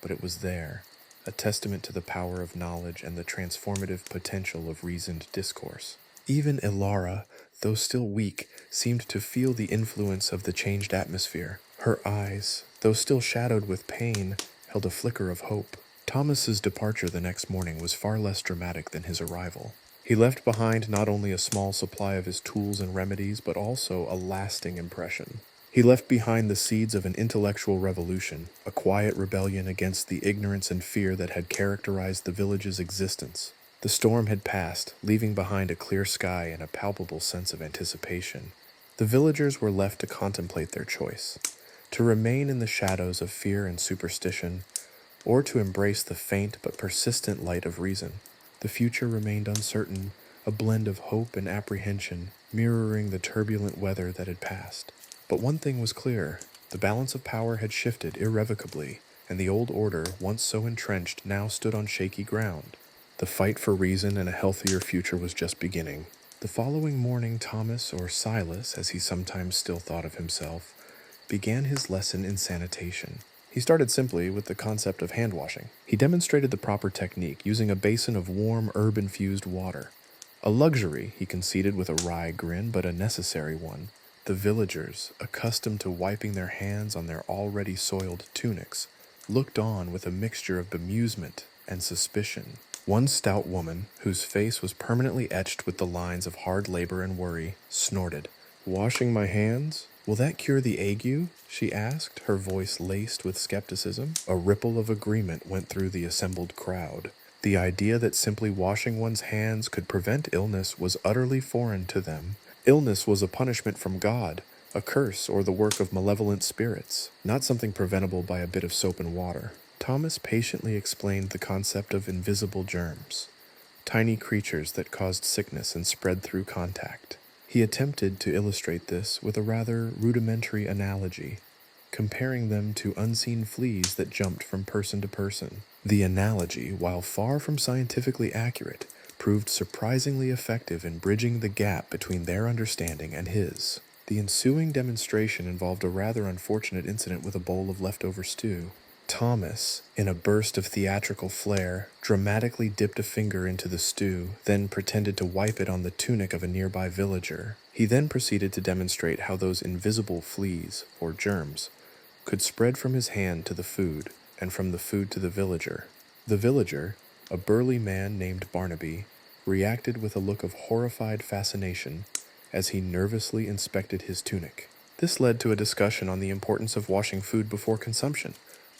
but it was there, a testament to the power of knowledge and the transformative potential of reasoned discourse. Even Ilara, though still weak, seemed to feel the influence of the changed atmosphere. Her eyes, though still shadowed with pain, held a flicker of hope. Thomas's departure the next morning was far less dramatic than his arrival. He left behind not only a small supply of his tools and remedies, but also a lasting impression. He left behind the seeds of an intellectual revolution, a quiet rebellion against the ignorance and fear that had characterized the village's existence. The storm had passed, leaving behind a clear sky and a palpable sense of anticipation. The villagers were left to contemplate their choice, to remain in the shadows of fear and superstition, or to embrace the faint but persistent light of reason. The future remained uncertain, a blend of hope and apprehension, mirroring the turbulent weather that had passed. But one thing was clear: the balance of power had shifted irrevocably, and the old order, once so entrenched, now stood on shaky ground. The fight for reason and a healthier future was just beginning. The following morning, Thomas, or Silas, as he sometimes still thought of himself, began his lesson in sanitation. He started simply with the concept of hand washing. He demonstrated the proper technique, using a basin of warm, herb-infused water. A luxury, he conceded with a wry grin, but a necessary one. The villagers, accustomed to wiping their hands on their already soiled tunics, looked on with a mixture of bemusement and suspicion. One stout woman, whose face was permanently etched with the lines of hard labor and worry, snorted. "Washing my hands? Will that cure the ague?" she asked, her voice laced with skepticism. A ripple of agreement went through the assembled crowd. The idea that simply washing one's hands could prevent illness was utterly foreign to them. Illness was a punishment from God, a curse or the work of malevolent spirits, not something preventable by a bit of soap and water. Thomas patiently explained the concept of invisible germs, tiny creatures that caused sickness and spread through contact. He attempted to illustrate this with a rather rudimentary analogy, comparing them to unseen fleas that jumped from person to person. The analogy, while far from scientifically accurate, proved surprisingly effective in bridging the gap between their understanding and his. The ensuing demonstration involved a rather unfortunate incident with a bowl of leftover stew. Thomas, in a burst of theatrical flair, dramatically dipped a finger into the stew, then pretended to wipe it on the tunic of a nearby villager. He then proceeded to demonstrate how those invisible fleas, or germs, could spread from his hand to the food, and from the food to the villager. The villager, a burly man named Barnaby, reacted with a look of horrified fascination as he nervously inspected his tunic. This led to a discussion on the importance of washing food before consumption,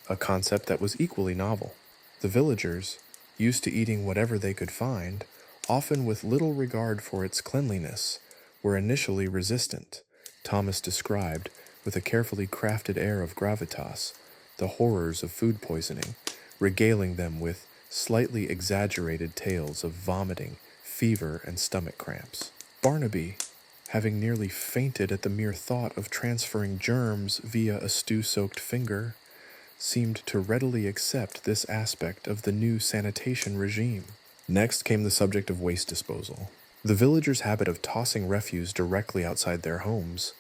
a concept that was equally novel. The villagers, used to eating whatever they could find, often with little regard for its cleanliness, were initially resistant. Thomas described, with a carefully crafted air of gravitas, the horrors of food poisoning, regaling them with slightly exaggerated tales of vomiting, fever, and stomach cramps. Barnaby, having nearly fainted at the mere thought of transferring germs via a stew-soaked finger, seemed to readily accept this aspect of the new sanitation regime. Next came the subject of waste disposal. The villagers' habit of tossing refuse directly outside their homes,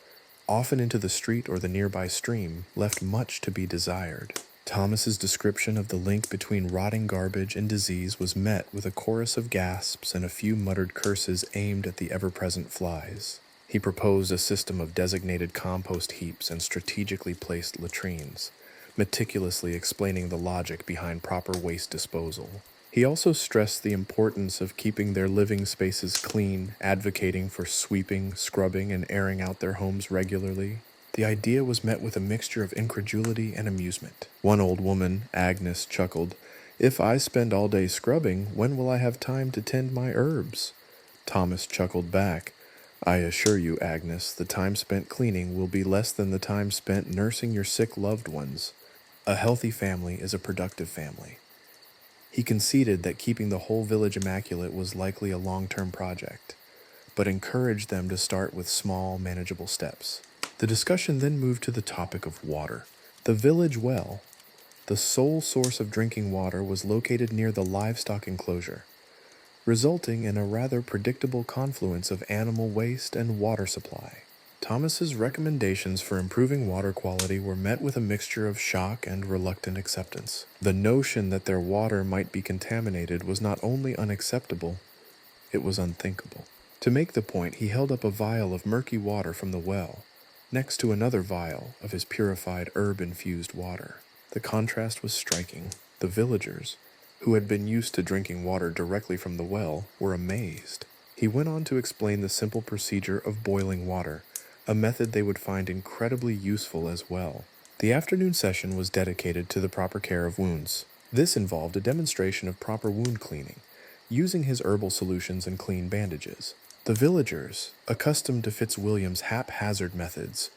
often into the street or the nearby stream, left much to be desired. Thomas's description of the link between rotting garbage and disease was met with a chorus of gasps and a few muttered curses aimed at the ever-present flies. He proposed a system of designated compost heaps and strategically placed latrines, meticulously explaining the logic behind proper waste disposal. He also stressed the importance of keeping their living spaces clean, advocating for sweeping, scrubbing, and airing out their homes regularly. The idea was met with a mixture of incredulity and amusement. One old woman, Agnes, chuckled, "If I spend all day scrubbing, when will I have time to tend my herbs?" Thomas chuckled back, "I assure you, Agnes, the time spent cleaning will be less than the time spent nursing your sick loved ones. A healthy family is a productive family." He conceded that keeping the whole village immaculate was likely a long-term project, but encouraged them to start with small, manageable steps. The discussion then moved to the topic of water. The village well, the sole source of drinking water, was located near the livestock enclosure, resulting in a rather predictable confluence of animal waste and water supply. Thomas's recommendations for improving water quality were met with a mixture of shock and reluctant acceptance. The notion that their water might be contaminated was not only unacceptable, it was unthinkable. To make the point, he held up a vial of murky water from the well, next to another vial of his purified herb-infused water. The contrast was striking. The villagers, who had been used to drinking water directly from the well, were amazed. He went on to explain the simple procedure of boiling water, a method they would find incredibly useful as well. The afternoon session was dedicated to the proper care of wounds. This involved a demonstration of proper wound cleaning, using his herbal solutions and clean bandages. The villagers, accustomed to Fitzwilliam's haphazard methods,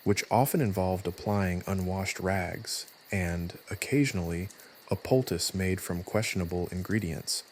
which often involved applying unwashed rags and, occasionally, a poultice made from questionable ingredients,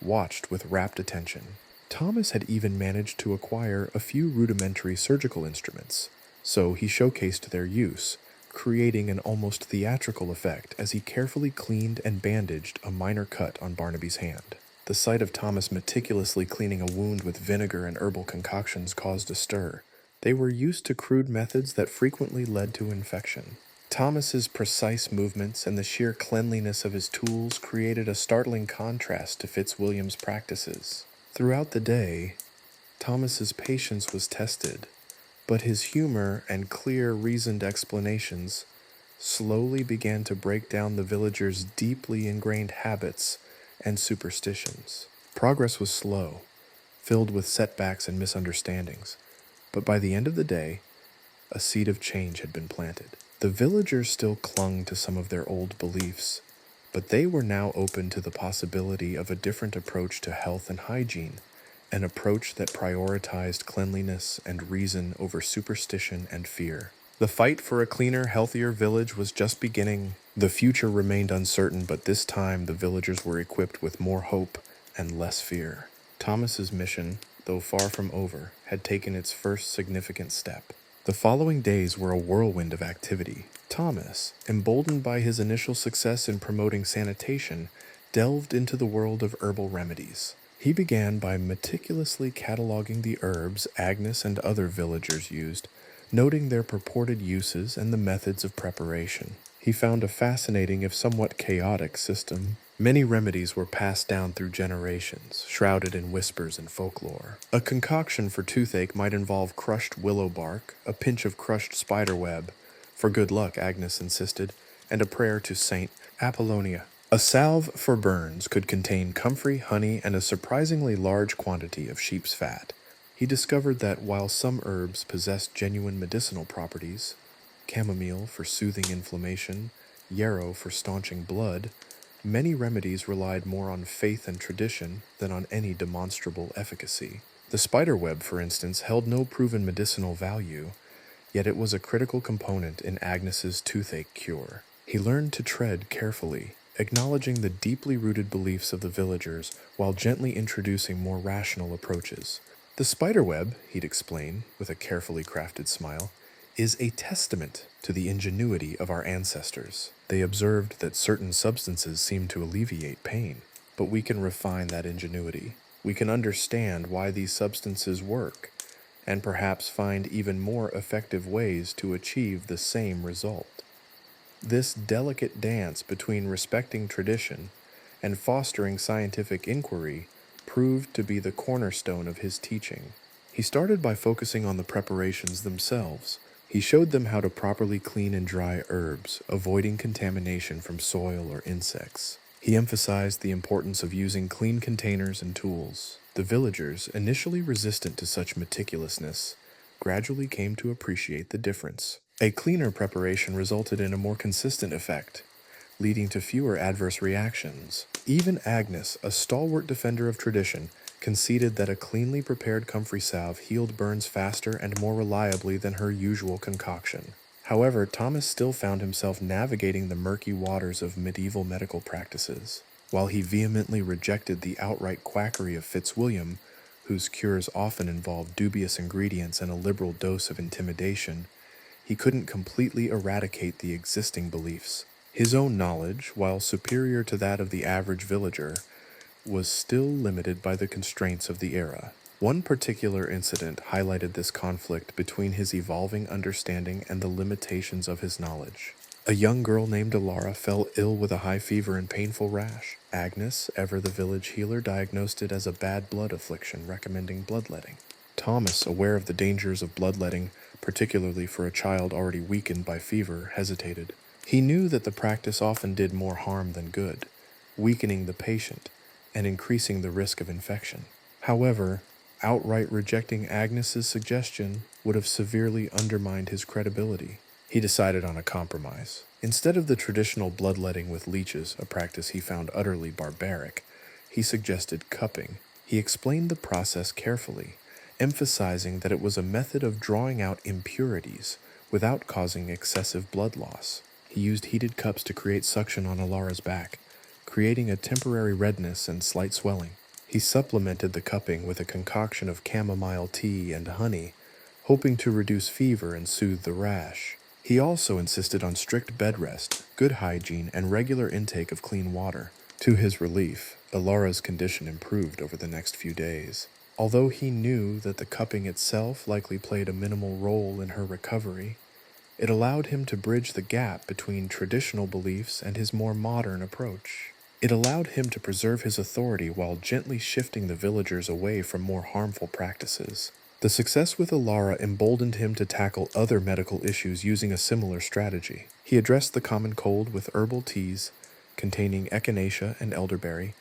watched with rapt attention. Thomas had even managed to acquire a few rudimentary surgical instruments, so he showcased their use, creating an almost theatrical effect as he carefully cleaned and bandaged a minor cut on Barnaby's hand. The sight of Thomas meticulously cleaning a wound with vinegar and herbal concoctions caused a stir. They were used to crude methods that frequently led to infection. Thomas's precise movements and the sheer cleanliness of his tools created a startling contrast to Fitzwilliam's practices. Throughout the day, Thomas's patience was tested, but his humor and clear, reasoned explanations slowly began to break down the villagers' deeply ingrained habits and superstitions. Progress was slow, filled with setbacks and misunderstandings, but by the end of the day, a seed of change had been planted. The villagers still clung to some of their old beliefs, but they were now open to the possibility of a different approach to health and hygiene, an approach that prioritized cleanliness and reason over superstition and fear. The fight for a cleaner, healthier village was just beginning. The future remained uncertain, but this time the villagers were equipped with more hope and less fear. Thomas's mission, though far from over, had taken its first significant step. The following days were a whirlwind of activity. Thomas, emboldened by his initial success in promoting sanitation, delved into the world of herbal remedies. He began by meticulously cataloging the herbs Agnes and other villagers used, noting their purported uses and the methods of preparation. He found a fascinating, if somewhat chaotic, system. Many remedies were passed down through generations, shrouded in whispers and folklore. A concoction for toothache might involve crushed willow bark, a pinch of crushed spiderweb, for good luck, Agnes insisted, and a prayer to Saint Apollonia. A salve for burns could contain comfrey, honey, and a surprisingly large quantity of sheep's fat. He discovered that while some herbs possessed genuine medicinal properties, chamomile for soothing inflammation, yarrow for staunching blood, many remedies relied more on faith and tradition than on any demonstrable efficacy. The spiderweb, for instance, held no proven medicinal value, yet it was a critical component in Agnes's toothache cure. He learned to tread carefully, acknowledging the deeply rooted beliefs of the villagers while gently introducing more rational approaches. The spiderweb, he'd explain with a carefully crafted smile, is a testament to the ingenuity of our ancestors. They observed that certain substances seem to alleviate pain, but we can refine that ingenuity. We can understand why these substances work, and perhaps find even more effective ways to achieve the same result. This delicate dance between respecting tradition and fostering scientific inquiry proved to be the cornerstone of his teaching. He started by focusing on the preparations themselves. He showed them how to properly clean and dry herbs, avoiding contamination from soil or insects. He emphasized the importance of using clean containers and tools. The villagers, initially resistant to such meticulousness, gradually came to appreciate the difference. A cleaner preparation resulted in a more consistent effect, leading to fewer adverse reactions. Even Agnes, a stalwart defender of tradition, conceded that a cleanly prepared comfrey salve healed burns faster and more reliably than her usual concoction. However, Thomas still found himself navigating the murky waters of medieval medical practices. While he vehemently rejected the outright quackery of Fitzwilliam, whose cures often involved dubious ingredients and a liberal dose of intimidation, he couldn't completely eradicate the existing beliefs. His own knowledge, while superior to that of the average villager, was still limited by the constraints of the era. One particular incident highlighted this conflict between his evolving understanding and the limitations of his knowledge. A young girl named Alara fell ill with a high fever and painful rash. Agnes, ever the village healer, diagnosed it as a bad blood affliction, recommending bloodletting. Thomas, aware of the dangers of bloodletting, particularly for a child already weakened by fever, hesitated. He knew that the practice often did more harm than good, weakening the patient and increasing the risk of infection. However, outright rejecting Agnes's suggestion would have severely undermined his credibility. He decided on a compromise. Instead of the traditional bloodletting with leeches, a practice he found utterly barbaric, he suggested cupping. He explained the process carefully, emphasizing that it was a method of drawing out impurities without causing excessive blood loss. He used heated cups to create suction on Alara's back, creating a temporary redness and slight swelling. He supplemented the cupping with a concoction of chamomile tea and honey, hoping to reduce fever and soothe the rash. He also insisted on strict bed rest, good hygiene, and regular intake of clean water. To his relief, Alara's condition improved over the next few days. Although he knew that the cupping itself likely played a minimal role in her recovery, it allowed him to bridge the gap between traditional beliefs and his more modern approach. It allowed him to preserve his authority while gently shifting the villagers away from more harmful practices. The success with Alara emboldened him to tackle other medical issues using a similar strategy. He addressed the common cold with herbal teas containing echinacea and elderberry,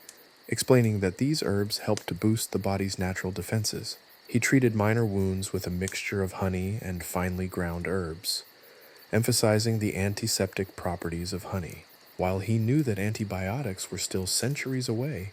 explaining that these herbs help to boost the body's natural defenses. He treated minor wounds with a mixture of honey and finely ground herbs, emphasizing the antiseptic properties of honey. While he knew that antibiotics were still centuries away,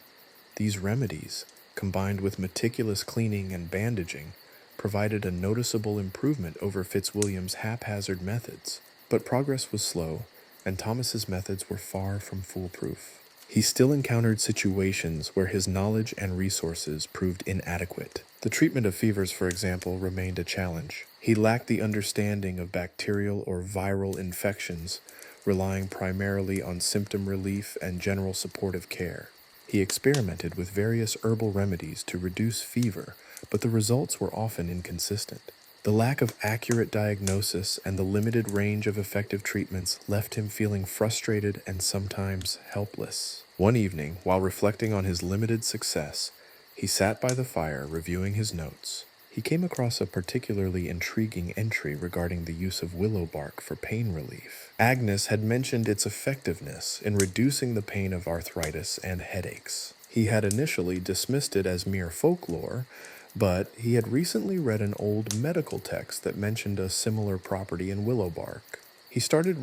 these remedies, combined with meticulous cleaning and bandaging, provided a noticeable improvement over Fitzwilliam's haphazard methods. But progress was slow, and Thomas's methods were far from foolproof. He still encountered situations where his knowledge and resources proved inadequate. The treatment of fevers, for example, remained a challenge. He lacked the understanding of bacterial or viral infections, relying primarily on symptom relief and general supportive care. He experimented with various herbal remedies to reduce fever, but the results were often inconsistent. The lack of accurate diagnosis and the limited range of effective treatments left him feeling frustrated and sometimes helpless. One evening, while reflecting on his limited success, he sat by the fire reviewing his notes. He came across a particularly intriguing entry regarding the use of willow bark for pain relief. Agnes had mentioned its effectiveness in reducing the pain of arthritis and headaches. He had initially dismissed it as mere folklore, but he had recently read an old medical text that mentioned a similar property in willow bark. He started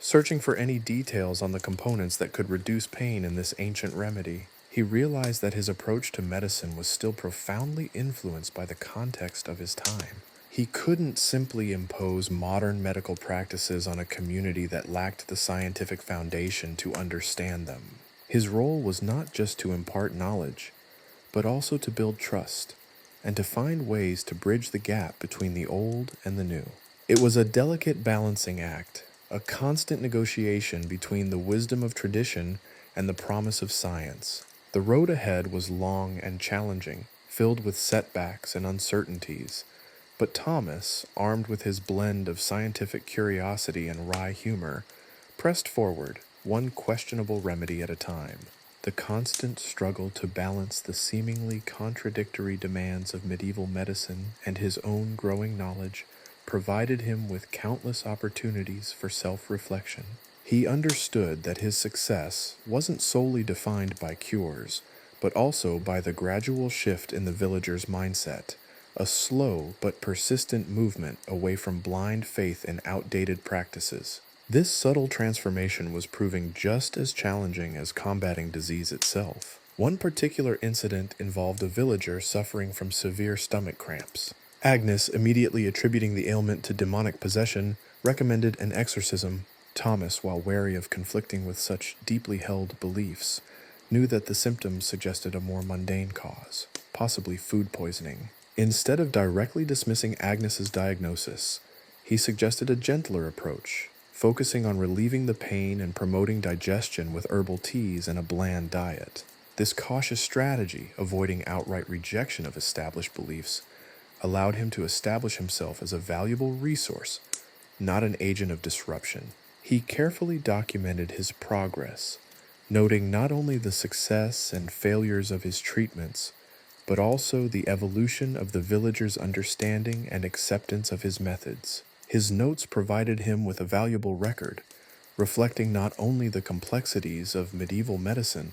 searching for any details on the components that could reduce pain in this ancient remedy. He realized that his approach to medicine was still profoundly influenced by the context of his time. He couldn't simply impose modern medical practices on a community that lacked the scientific foundation to understand them. His role was not just to impart knowledge, but also to build trust and to find ways to bridge the gap between the old and the new. It was a delicate balancing act, a constant negotiation between the wisdom of tradition and the promise of science. The road ahead was long and challenging, filled with setbacks and uncertainties, but Thomas, armed with his blend of scientific curiosity and wry humor, pressed forward, one questionable remedy at a time. The constant struggle to balance the seemingly contradictory demands of medieval medicine and his own growing knowledge provided him with countless opportunities for self-reflection. He understood that his success wasn't solely defined by cures, but also by the gradual shift in the villager's mindset, a slow but persistent movement away from blind faith in outdated practices. This subtle transformation was proving just as challenging as combating disease itself. One particular incident involved a villager suffering from severe stomach cramps. Agnes, immediately attributing the ailment to demonic possession, recommended an exorcism. Thomas, while wary of conflicting with such deeply held beliefs, knew that the symptoms suggested a more mundane cause, possibly food poisoning. Instead of directly dismissing Agnes's diagnosis, he suggested a gentler approach, focusing on relieving the pain and promoting digestion with herbal teas and a bland diet. This cautious strategy, avoiding outright rejection of established beliefs, allowed him to establish himself as a valuable resource, not an agent of disruption. He carefully documented his progress, noting not only the success and failures of his treatments, but also the evolution of the villagers' understanding and acceptance of his methods. His notes provided him with a valuable record, reflecting not only the complexities of medieval medicine,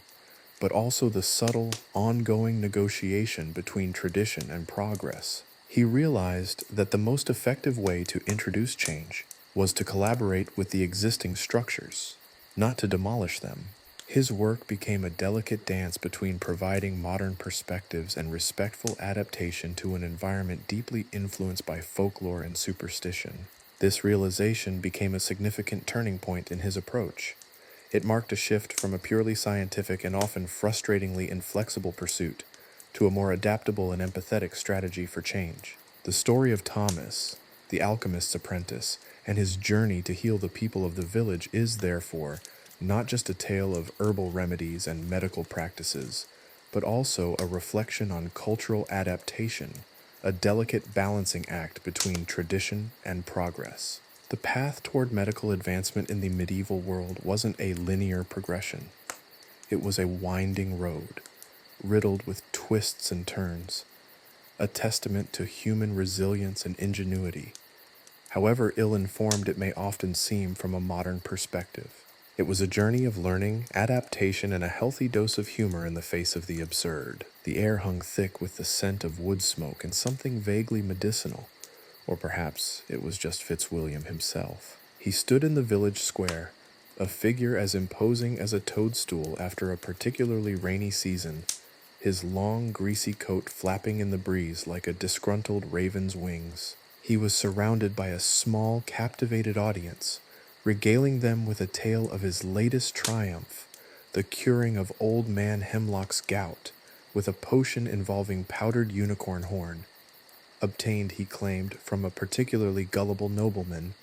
but also the subtle, ongoing negotiation between tradition and progress. He realized that the most effective way to introduce change was to collaborate with the existing structures, not to demolish them. His work became a delicate dance between providing modern perspectives and respectful adaptation to an environment deeply influenced by folklore and superstition. This realization became a significant turning point in his approach. It marked a shift from a purely scientific and often frustratingly inflexible pursuit to a more adaptable and empathetic strategy for change. The story of Thomas, the alchemist's apprentice, and his journey to heal the people of the village is, therefore, not just a tale of herbal remedies and medical practices, but also a reflection on cultural adaptation, a delicate balancing act between tradition and progress. The path toward medical advancement in the medieval world wasn't a linear progression. It was a winding road, riddled with twists and turns, a testament to human resilience and ingenuity, however ill-informed it may often seem from a modern perspective. It was a journey of learning, adaptation, and a healthy dose of humor in the face of the absurd. The air hung thick with the scent of wood smoke and something vaguely medicinal, or perhaps it was just Fitzwilliam himself. He stood in the village square, a figure as imposing as a toadstool after a particularly rainy season, his long, greasy coat flapping in the breeze like a disgruntled raven's wings. He was surrounded by a small, captivated audience, regaling them with a tale of his latest triumph, the curing of old man Hemlock's gout, with a potion involving powdered unicorn horn, obtained, he claimed, from a particularly gullible nobleman,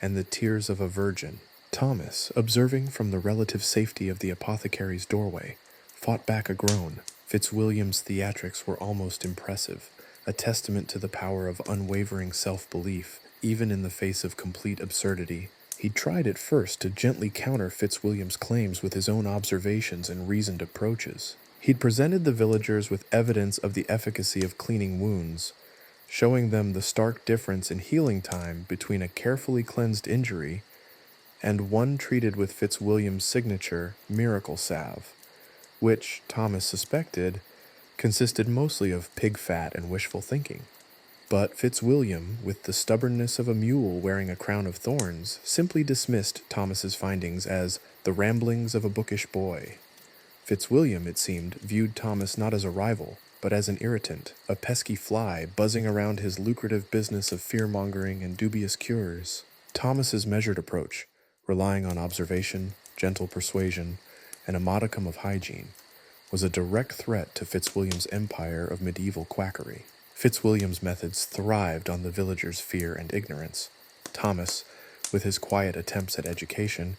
and the tears of a virgin. Thomas, observing from the relative safety of the apothecary's doorway, fought back a groan. Fitzwilliam's theatrics were almost impressive, a testament to the power of unwavering self-belief, even in the face of complete absurdity. He tried at first to gently counter Fitzwilliam's claims with his own observations and reasoned approaches. He'd presented the villagers with evidence of the efficacy of cleaning wounds, showing them the stark difference in healing time between a carefully cleansed injury and one treated with Fitzwilliam's signature miracle salve, which, Thomas suspected, consisted mostly of pig fat and wishful thinking. But Fitzwilliam, with the stubbornness of a mule wearing a crown of thorns, simply dismissed Thomas's findings as the ramblings of a bookish boy. Fitzwilliam, it seemed, viewed Thomas not as a rival, but as an irritant, a pesky fly buzzing around his lucrative business of fear-mongering and dubious cures. Thomas's measured approach, relying on observation, gentle persuasion, and a modicum of hygiene, was a direct threat to Fitzwilliam's empire of medieval quackery. Fitzwilliam's methods thrived on the villagers' fear and ignorance. Thomas, with his quiet attempts at education,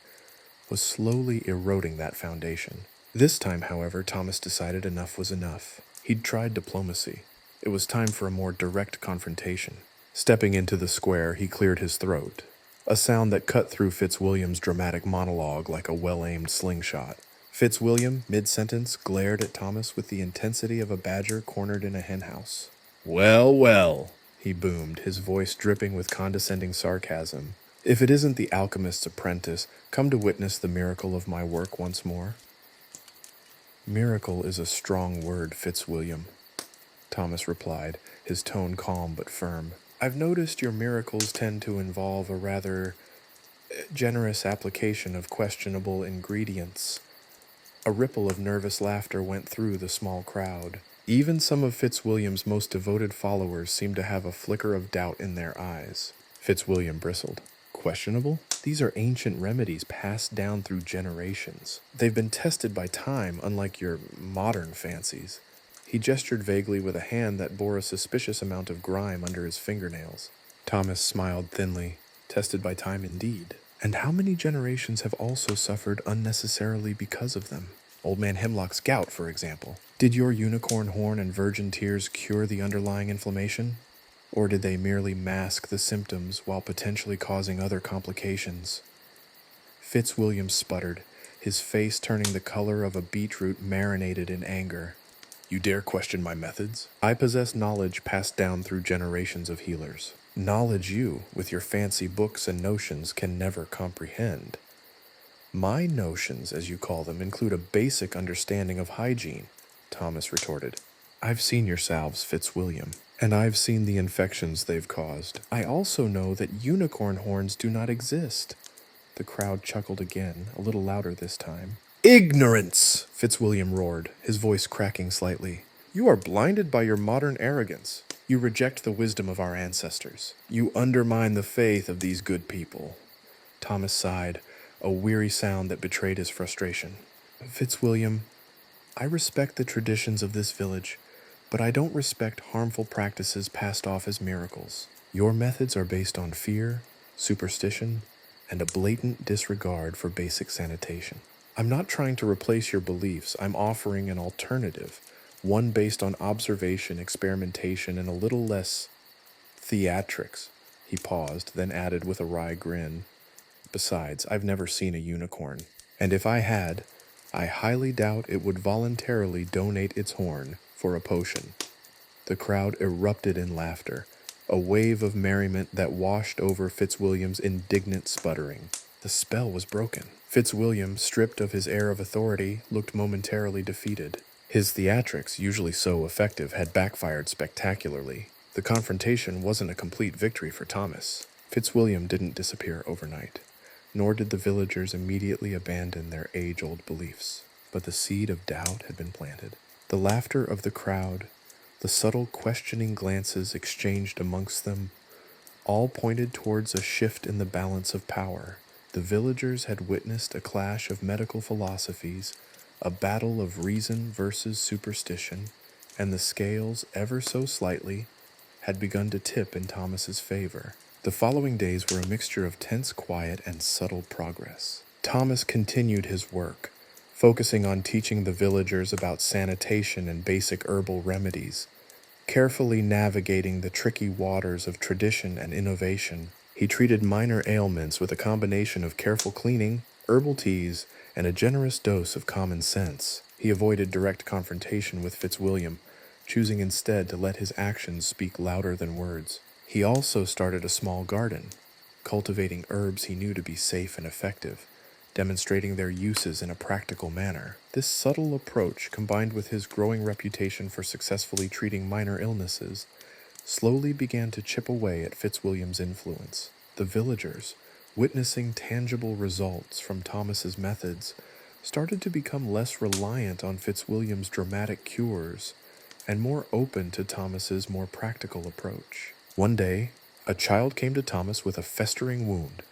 was slowly eroding that foundation. This time, however, Thomas decided enough was enough. He'd tried diplomacy. It was time for a more direct confrontation. Stepping into the square, he cleared his throat, a sound that cut through Fitzwilliam's dramatic monologue like a well-aimed slingshot. Fitzwilliam, mid-sentence, glared at Thomas with the intensity of a badger cornered in a henhouse. "Well, well," he boomed, his voice dripping with condescending sarcasm. "If it isn't the alchemist's apprentice, come to witness the miracle of my work once more." "Miracle is a strong word, Fitzwilliam," Thomas replied, his tone calm but firm. "I've noticed your miracles tend to involve a rather generous application of questionable ingredients." A ripple of nervous laughter went through the small crowd. Even some of Fitzwilliam's most devoted followers seemed to have a flicker of doubt in their eyes. Fitzwilliam bristled. "Questionable? These are ancient remedies passed down through generations. They've been tested by time, unlike your modern fancies. He gestured vaguely with a hand that bore a suspicious amount of grime under his fingernails. Thomas smiled thinly. Tested by time indeed. And how many generations have also suffered unnecessarily because of them? Old Man Hemlock's gout, for example. Did your unicorn horn and virgin tears cure the underlying inflammation? Or did they merely mask the symptoms while potentially causing other complications? Fitzwilliam sputtered, his face turning the color of a beetroot marinated in anger. You dare question my methods? I possess knowledge passed down through generations of healers. Knowledge you, with your fancy books and notions, can never comprehend. My notions, as you call them, include a basic understanding of hygiene, Thomas retorted. I've seen your salves, Fitzwilliam, and I've seen the infections they've caused. I also know that unicorn horns do not exist. The crowd chuckled again, a little louder this time. Ignorance! Fitzwilliam roared, his voice cracking slightly. You are blinded by your modern arrogance. You reject the wisdom of our ancestors. You undermine the faith of these good people. Thomas sighed, a weary sound that betrayed his frustration. Fitzwilliam, I respect the traditions of this village, but I don't respect harmful practices passed off as miracles. Your methods are based on fear, superstition, and a blatant disregard for basic sanitation. I'm not trying to replace your beliefs. I'm offering an alternative, one based on observation, experimentation, and a little less theatrics. He paused, then added with a wry grin. Besides, I've never seen a unicorn, and if I had, I highly doubt it would voluntarily donate its horn for a potion. The crowd erupted in laughter, a wave of merriment that washed over Fitzwilliam's indignant sputtering. The spell was broken. Fitzwilliam, stripped of his air of authority, looked momentarily defeated. His theatrics, usually so effective, had backfired spectacularly. The confrontation wasn't a complete victory for Thomas. Fitzwilliam didn't disappear overnight, nor did the villagers immediately abandon their age-old beliefs. But the seed of doubt had been planted. The laughter of the crowd, the subtle questioning glances exchanged amongst them, all pointed towards a shift in the balance of power. The villagers had witnessed a clash of medical philosophies, a battle of reason versus superstition, and the scales, ever so slightly, had begun to tip in Thomas's favor. The following days were a mixture of tense quiet and subtle progress. Thomas continued his work, focusing on teaching the villagers about sanitation and basic herbal remedies, carefully navigating the tricky waters of tradition and innovation. He treated minor ailments with a combination of careful cleaning, herbal teas, and a generous dose of common sense. He avoided direct confrontation with Fitzwilliam, choosing instead to let his actions speak louder than words. He also started a small garden, cultivating herbs he knew to be safe and effective, demonstrating their uses in a practical manner. This subtle approach, combined with his growing reputation for successfully treating minor illnesses, slowly began to chip away at Fitzwilliam's influence. The villagers, witnessing tangible results from Thomas's methods, started to become less reliant on Fitzwilliam's dramatic cures and more open to Thomas's more practical approach. One day, a child came to Thomas with a festering wound,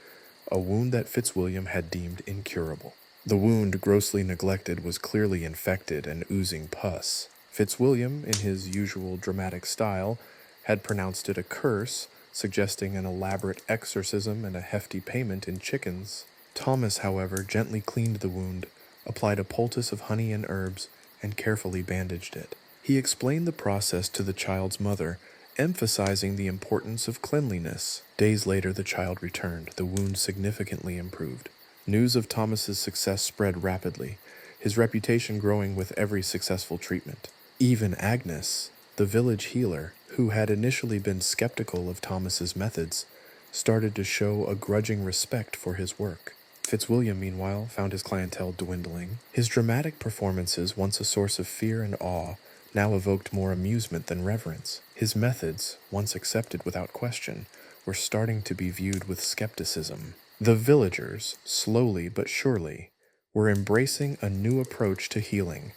a wound that Fitzwilliam had deemed incurable. The wound, grossly neglected, was clearly infected and oozing pus. Fitzwilliam, in his usual dramatic style, had pronounced it a curse, suggesting an elaborate exorcism and a hefty payment in chickens. Thomas, however, gently cleaned the wound, applied a poultice of honey and herbs, and carefully bandaged it. He explained the process to the child's mother, emphasizing the importance of cleanliness. Days later, the child returned, the wound significantly improved. News of Thomas's success spread rapidly, his reputation growing with every successful treatment. Even Agnes, the village healer, who had initially been skeptical of Thomas's methods, started to show a grudging respect for his work. Fitzwilliam, meanwhile, found his clientele dwindling. His dramatic performances, once a source of fear and awe, now evoked more amusement than reverence. His methods, once accepted without question, were starting to be viewed with skepticism. The villagers, slowly but surely, were embracing a new approach to healing,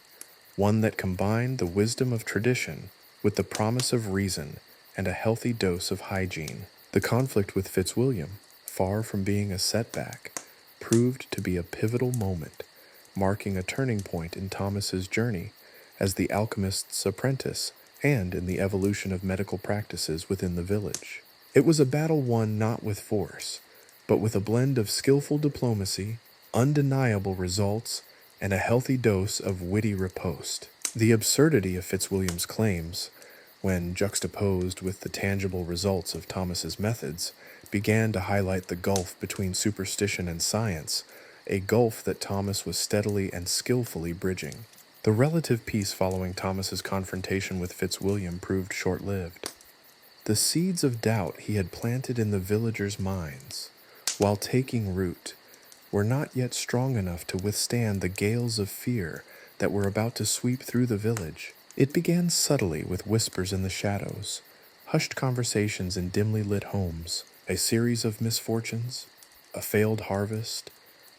one that combined the wisdom of tradition with the promise of reason and a healthy dose of hygiene. The conflict with Fitzwilliam, far from being a setback, proved to be a pivotal moment, marking a turning point in Thomas's journey as the alchemist's apprentice and in the evolution of medical practices within the village. It was a battle won not with force, but with a blend of skillful diplomacy, undeniable results, and a healthy dose of witty riposte. The absurdity of Fitzwilliam's claims, when juxtaposed with the tangible results of Thomas's methods, began to highlight the gulf between superstition and science, a gulf that Thomas was steadily and skillfully bridging. The relative peace following Thomas's confrontation with Fitzwilliam proved short-lived. The seeds of doubt he had planted in the villagers' minds, while taking root, were not yet strong enough to withstand the gales of fear that were about to sweep through the village. It began subtly with whispers in the shadows, hushed conversations in dimly lit homes, a series of misfortunes, a failed harvest,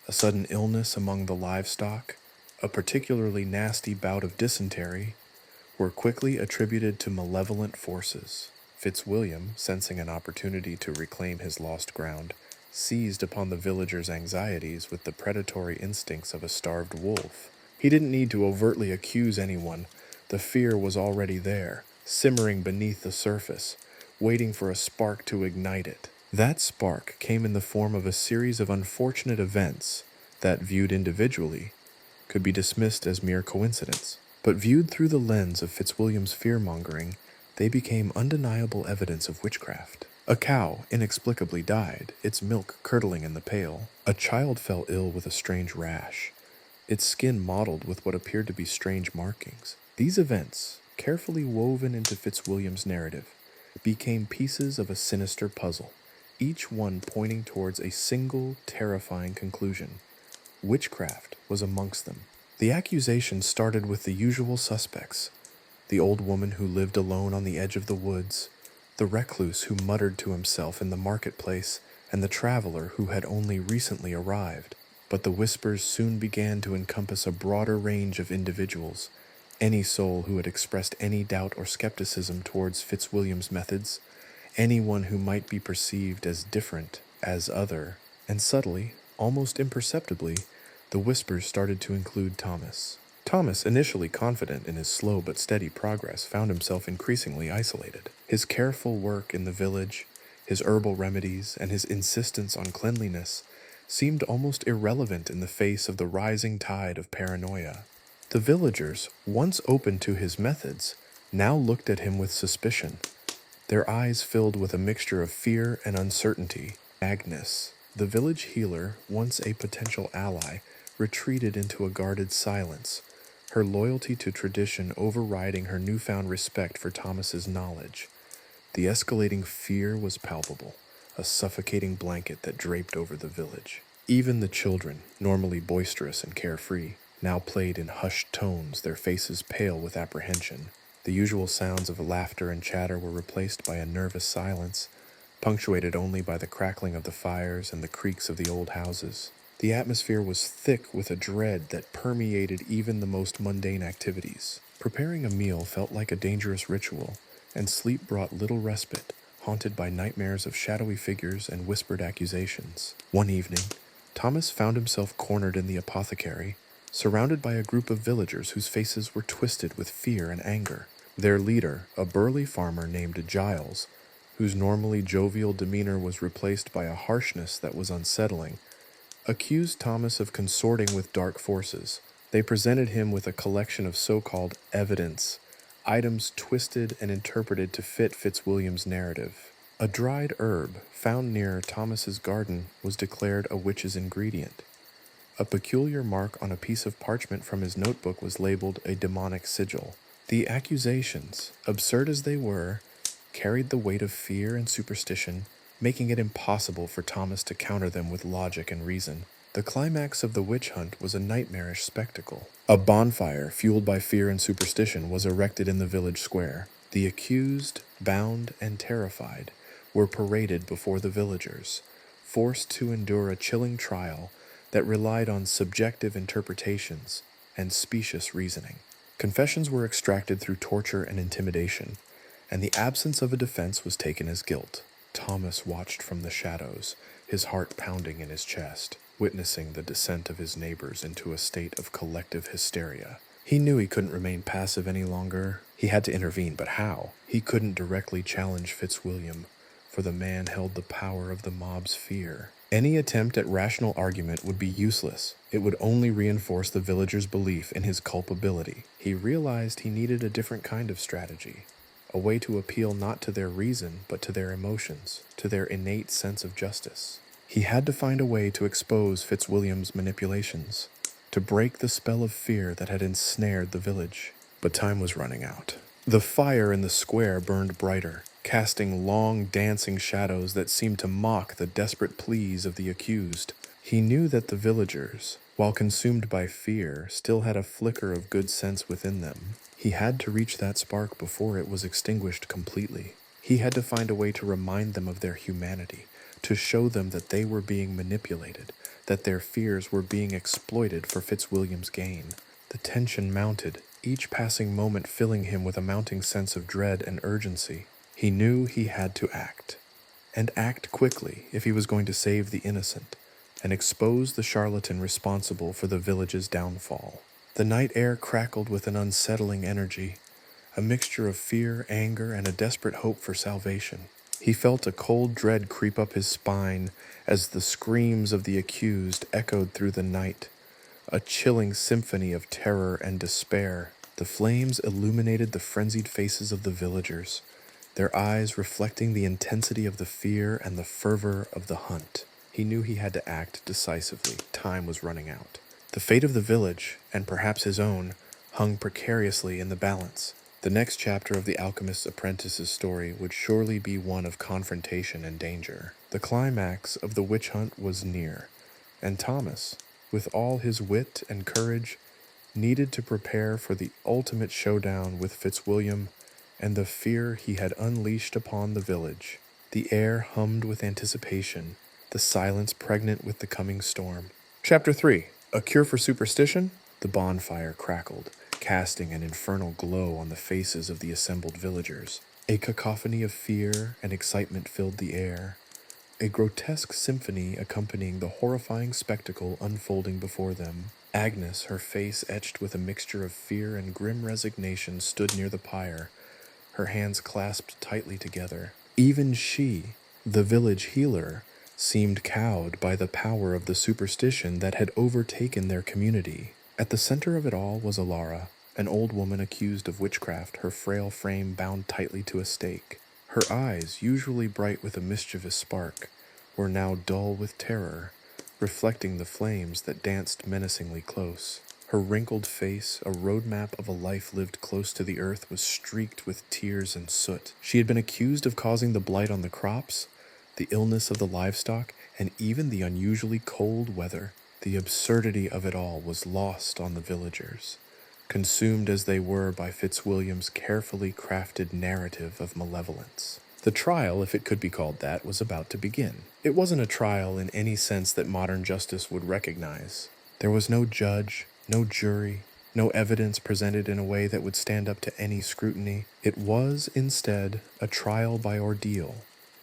a sudden illness among the livestock, a particularly nasty bout of dysentery, were quickly attributed to malevolent forces. Fitzwilliam, sensing an opportunity to reclaim his lost ground, seized upon the villagers' anxieties with the predatory instincts of a starved wolf. He didn't need to overtly accuse anyone. The fear was already there, simmering beneath the surface, waiting for a spark to ignite it. That spark came in the form of a series of unfortunate events that, viewed individually, could be dismissed as mere coincidence. But viewed through the lens of Fitzwilliam's fear-mongering, they became undeniable evidence of witchcraft. A cow inexplicably died, its milk curdling in the pail. A child fell ill with a strange rash, its skin mottled with what appeared to be strange markings. These events, carefully woven into Fitzwilliam's narrative, became pieces of a sinister puzzle, each one pointing towards a single, terrifying conclusion. Witchcraft was amongst them. The accusations started with the usual suspects: the old woman who lived alone on the edge of the woods, the recluse who muttered to himself in the marketplace, and the traveler who had only recently arrived. But the whispers soon began to encompass a broader range of individuals, any soul who had expressed any doubt or skepticism towards Fitzwilliam's methods, anyone who might be perceived as different, as other, and subtly, almost imperceptibly, the whispers started to include Thomas. Thomas, initially confident in his slow but steady progress, found himself increasingly isolated. His careful work in the village, his herbal remedies, and his insistence on cleanliness seemed almost irrelevant in the face of the rising tide of paranoia. The villagers, once open to his methods, now looked at him with suspicion, their eyes filled with a mixture of fear and uncertainty. Agnes, the village healer, once a potential ally, retreated into a guarded silence, her loyalty to tradition overriding her newfound respect for Thomas's knowledge. The escalating fear was palpable, a suffocating blanket that draped over the village. Even the children, normally boisterous and carefree, now played in hushed tones, their faces pale with apprehension. The usual sounds of laughter and chatter were replaced by a nervous silence, punctuated only by the crackling of the fires and the creaks of the old houses. The atmosphere was thick with a dread that permeated even the most mundane activities. Preparing a meal felt like a dangerous ritual, and sleep brought little respite, haunted by nightmares of shadowy figures and whispered accusations. One evening, Thomas found himself cornered in the apothecary, surrounded by a group of villagers whose faces were twisted with fear and anger. Their leader, a burly farmer named Giles, whose normally jovial demeanor was replaced by a harshness that was unsettling, accused Thomas of consorting with dark forces. They presented him with a collection of so-called evidence, items twisted and interpreted to fit Fitzwilliam's narrative. A dried herb found near Thomas's garden was declared a witch's ingredient. A peculiar mark on a piece of parchment from his notebook was labeled a demonic sigil. The accusations, absurd as they were, carried the weight of fear and superstition, making it impossible for Thomas to counter them with logic and reason. The climax of the witch hunt was a nightmarish spectacle. A bonfire, fueled by fear and superstition, was erected in the village square. The accused, bound and terrified, were paraded before the villagers, forced to endure a chilling trial that relied on subjective interpretations and specious reasoning. Confessions were extracted through torture and intimidation, and the absence of a defense was taken as guilt. Thomas watched from the shadows, his heart pounding in his chest, witnessing the descent of his neighbors into a state of collective hysteria. He knew he couldn't remain passive any longer. He had to intervene, but how? He couldn't directly challenge Fitzwilliam, for the man held the power of the mob's fear. Any attempt at rational argument would be useless. It would only reinforce the villagers' belief in his culpability. He realized he needed a different kind of strategy, a way to appeal not to their reason, but to their emotions, to their innate sense of justice. He had to find a way to expose Fitzwilliam's manipulations, to break the spell of fear that had ensnared the village. But time was running out. The fire in the square burned brighter, casting long, dancing shadows that seemed to mock the desperate pleas of the accused. He knew that the villagers, while consumed by fear, still had a flicker of good sense within them. He had to reach that spark before it was extinguished completely. He had to find a way to remind them of their humanity, to show them that they were being manipulated, that their fears were being exploited for Fitzwilliam's gain. The tension mounted, each passing moment filling him with a mounting sense of dread and urgency. He knew he had to act, and act quickly if he was going to save the innocent, and expose the charlatan responsible for the village's downfall. The night air crackled with an unsettling energy, a mixture of fear, anger, and a desperate hope for salvation. He felt a cold dread creep up his spine as the screams of the accused echoed through the night, a chilling symphony of terror and despair. The flames illuminated the frenzied faces of the villagers, their eyes reflecting the intensity of the fear and the fervor of the hunt. He knew he had to act decisively. Time was running out. The fate of the village, and perhaps his own, hung precariously in the balance. The next chapter of the alchemist's apprentice's story would surely be one of confrontation and danger. The climax of the witch hunt was near, and Thomas, with all his wit and courage, needed to prepare for the ultimate showdown with Fitzwilliam and the fear he had unleashed upon the village. The air hummed with anticipation, the silence pregnant with the coming storm. Chapter 3. A Cure for Superstition? The bonfire crackled, casting an infernal glow on the faces of the assembled villagers. A cacophony of fear and excitement filled the air, a grotesque symphony accompanying the horrifying spectacle unfolding before them. Agnes, her face etched with a mixture of fear and grim resignation, stood near the pyre, her hands clasped tightly together. Even she, the village healer, seemed cowed by the power of the superstition that had overtaken their community. At the center of it all was Alara, an old woman accused of witchcraft, her frail frame bound tightly to a stake. Her eyes, usually bright with a mischievous spark, were now dull with terror, reflecting the flames that danced menacingly close. Her wrinkled face, a roadmap of a life lived close to the earth, was streaked with tears and soot. She had been accused of causing the blight on the crops, the illness of the livestock, and even the unusually cold weather. The absurdity of it all was lost on the villagers, consumed as they were by Fitzwilliam's carefully crafted narrative of malevolence. The trial, if it could be called that, was about to begin. It wasn't a trial in any sense that modern justice would recognize. There was no judge, no jury, no evidence presented in a way that would stand up to any scrutiny. It was, instead, a trial by ordeal,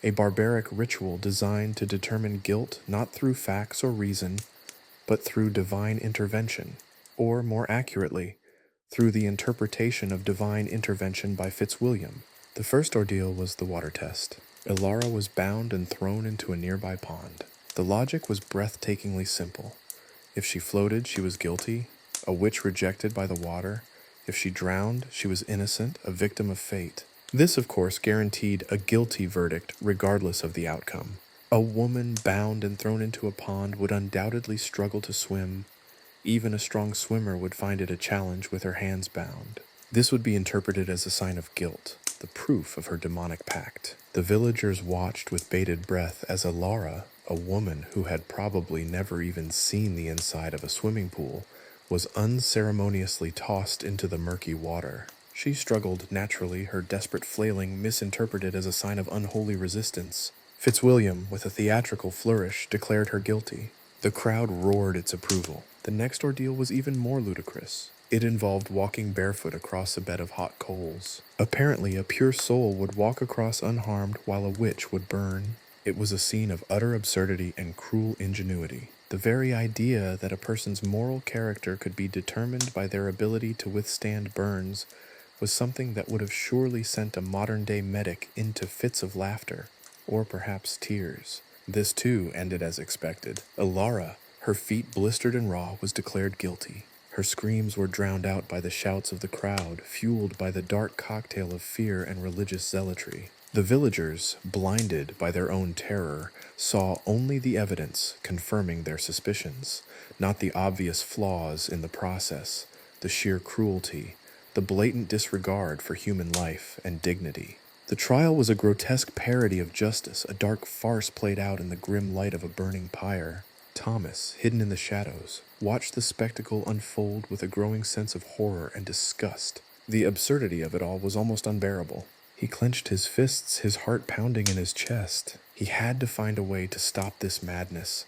a barbaric ritual designed to determine guilt not through facts or reason, but through divine intervention, or, more accurately, through the interpretation of divine intervention by Fitzwilliam. The first ordeal was the water test. Alara was bound and thrown into a nearby pond. The logic was breathtakingly simple. If she floated, she was guilty, a witch rejected by the water. If she drowned, she was innocent, a victim of fate. This, of course, guaranteed a guilty verdict regardless of the outcome. A woman bound and thrown into a pond would undoubtedly struggle to swim. Even a strong swimmer would find it a challenge with her hands bound. This would be interpreted as a sign of guilt, the proof of her demonic pact. The villagers watched with bated breath as Alara, a woman who had probably never even seen the inside of a swimming pool, was unceremoniously tossed into the murky water. She struggled naturally, her desperate flailing misinterpreted as a sign of unholy resistance. Fitzwilliam, with a theatrical flourish, declared her guilty. The crowd roared its approval. The next ordeal was even more ludicrous. It involved walking barefoot across a bed of hot coals. Apparently, a pure soul would walk across unharmed while a witch would burn. It was a scene of utter absurdity and cruel ingenuity. The very idea that a person's moral character could be determined by their ability to withstand burns was something that would have surely sent a modern-day medic into fits of laughter, or perhaps tears. This too ended as expected. Ilara, her feet blistered and raw, was declared guilty. Her screams were drowned out by the shouts of the crowd, fueled by the dark cocktail of fear and religious zealotry. The villagers, blinded by their own terror, saw only the evidence confirming their suspicions, not the obvious flaws in the process, the sheer cruelty, the blatant disregard for human life and dignity. The trial was a grotesque parody of justice, a dark farce played out in the grim light of a burning pyre. Thomas, hidden in the shadows, watched the spectacle unfold with a growing sense of horror and disgust. The absurdity of it all was almost unbearable. He clenched his fists, his heart pounding in his chest. He had to find a way to stop this madness,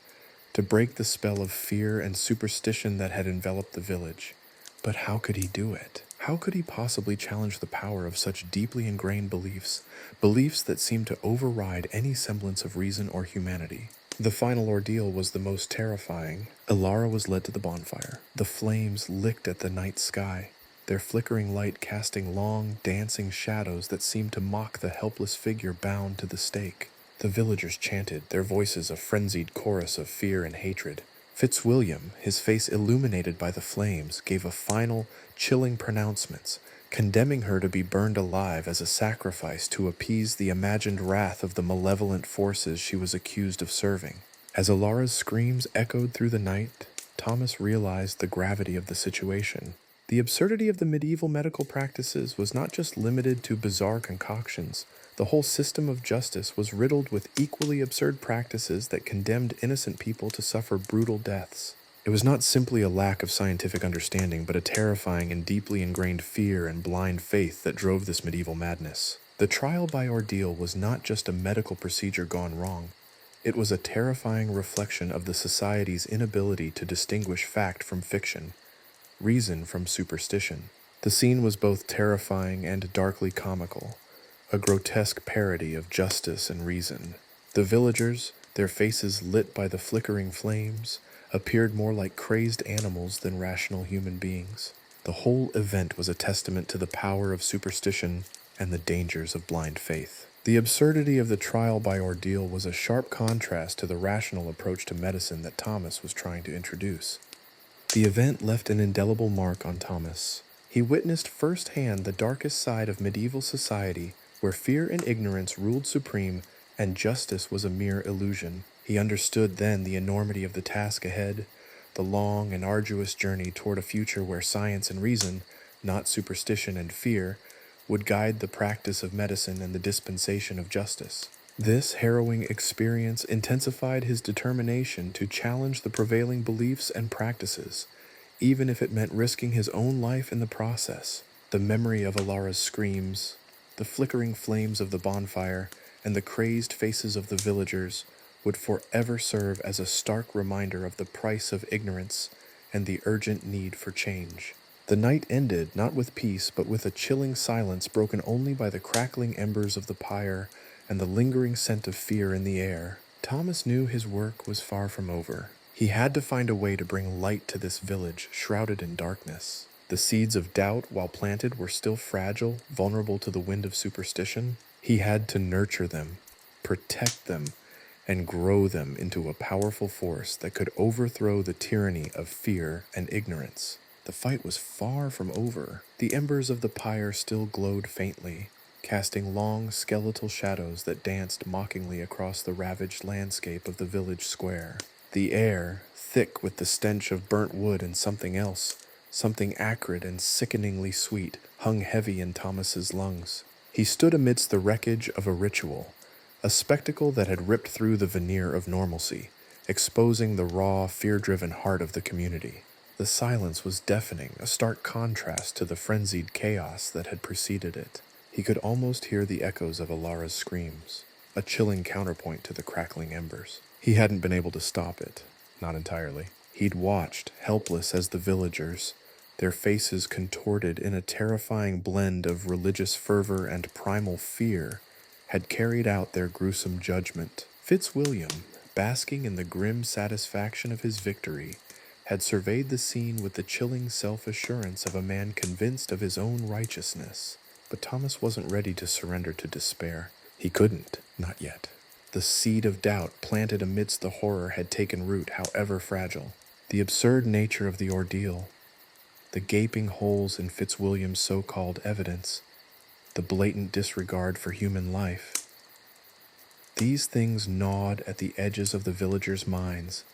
to break the spell of fear and superstition that had enveloped the village. But how could he do it? How could he possibly challenge the power of such deeply ingrained beliefs, beliefs that seemed to override any semblance of reason or humanity? The final ordeal was the most terrifying. Ilara was led to the bonfire. The flames licked at the night sky, their flickering light casting long, dancing shadows that seemed to mock the helpless figure bound to the stake. The villagers chanted, their voices a frenzied chorus of fear and hatred. Fitzwilliam, his face illuminated by the flames, gave a final, chilling pronouncements, condemning her to be burned alive as a sacrifice to appease the imagined wrath of the malevolent forces she was accused of serving. As Ilara's screams echoed through the night, Thomas realized the gravity of the situation. The absurdity of the medieval medical practices was not just limited to bizarre concoctions. The whole system of justice was riddled with equally absurd practices that condemned innocent people to suffer brutal deaths. It was not simply a lack of scientific understanding, but a terrifying and deeply ingrained fear and blind faith that drove this medieval madness. The trial by ordeal was not just a medical procedure gone wrong. It was a terrifying reflection of the society's inability to distinguish fact from fiction, reason from superstition. The scene was both terrifying and darkly comical, a grotesque parody of justice and reason. The villagers, their faces lit by the flickering flames, appeared more like crazed animals than rational human beings. The whole event was a testament to the power of superstition and the dangers of blind faith. The absurdity of the trial by ordeal was a sharp contrast to the rational approach to medicine that Thomas was trying to introduce. The event left an indelible mark on Thomas. He witnessed firsthand the darkest side of medieval society, where fear and ignorance ruled supreme and justice was a mere illusion. He understood then the enormity of the task ahead, the long and arduous journey toward a future where science and reason, not superstition and fear, would guide the practice of medicine and the dispensation of justice. This harrowing experience intensified his determination to challenge the prevailing beliefs and practices, even if it meant risking his own life in the process. The memory of Ilara's screams, the flickering flames of the bonfire, and the crazed faces of the villagers would forever serve as a stark reminder of the price of ignorance and the urgent need for change. The night ended not with peace, but with a chilling silence broken only by the crackling embers of the pyre and the lingering scent of fear in the air. Thomas knew his work was far from over. He had to find a way to bring light to this village shrouded in darkness. The seeds of doubt, while planted, were still fragile, vulnerable to the wind of superstition. He had to nurture them, protect them, and grow them into a powerful force that could overthrow the tyranny of fear and ignorance. The fight was far from over. The embers of the pyre still glowed faintly, casting long, skeletal shadows that danced mockingly across the ravaged landscape of the village square. The air, thick with the stench of burnt wood and something else, something acrid and sickeningly sweet, hung heavy in Thomas's lungs. He stood amidst the wreckage of a ritual, a spectacle that had ripped through the veneer of normalcy, exposing the raw, fear-driven heart of the community. The silence was deafening, a stark contrast to the frenzied chaos that had preceded it. He could almost hear the echoes of Ilara's screams, a chilling counterpoint to the crackling embers. He hadn't been able to stop it, not entirely. He'd watched, helpless as the villagers, their faces contorted in a terrifying blend of religious fervor and primal fear, had carried out their gruesome judgment. Fitzwilliam, basking in the grim satisfaction of his victory, had surveyed the scene with the chilling self-assurance of a man convinced of his own righteousness. But Thomas wasn't ready to surrender to despair. He couldn't, not yet. The seed of doubt planted amidst the horror had taken root, however fragile. The absurd nature of the ordeal, the gaping holes in Fitzwilliam's so-called evidence, the blatant disregard for human life. These things gnawed at the edges of the villagers' minds,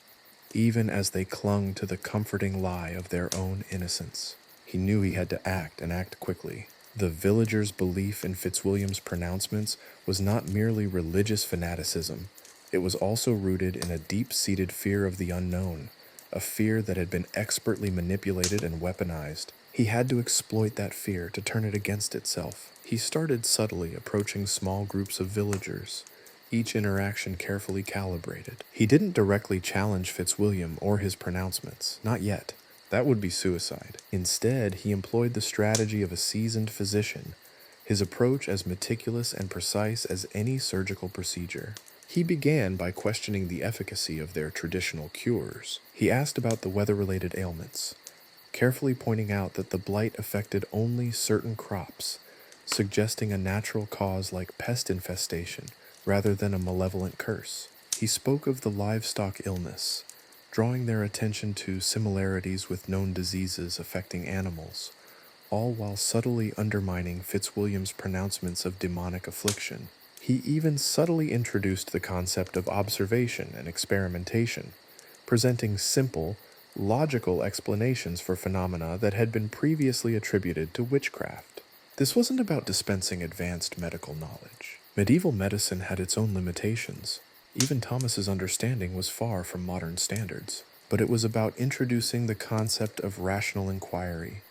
even as they clung to the comforting lie of their own innocence. He knew he had to act, and act quickly. The villagers' belief in Fitzwilliam's pronouncements was not merely religious fanaticism. It was also rooted in a deep-seated fear of the unknown, a fear that had been expertly manipulated and weaponized. He had to exploit that fear to turn it against itself. He started subtly approaching small groups of villagers, each interaction carefully calibrated. He didn't directly challenge Fitzwilliam or his pronouncements, not yet. That would be suicide. Instead, he employed the strategy of a seasoned physician, his approach as meticulous and precise as any surgical procedure. He began by questioning the efficacy of their traditional cures. He asked about the weather-related ailments, carefully pointing out that the blight affected only certain crops, suggesting a natural cause like pest infestation rather than a malevolent curse. He spoke of the livestock illness, drawing their attention to similarities with known diseases affecting animals, all while subtly undermining Fitzwilliam's pronouncements of demonic affliction. He even subtly introduced the concept of observation and experimentation, presenting simple, logical explanations for phenomena that had been previously attributed to witchcraft. This wasn't about dispensing advanced medical knowledge. Medieval medicine had its own limitations. Even Thomas's understanding was far from modern standards. But it was about introducing the concept of rational inquiry,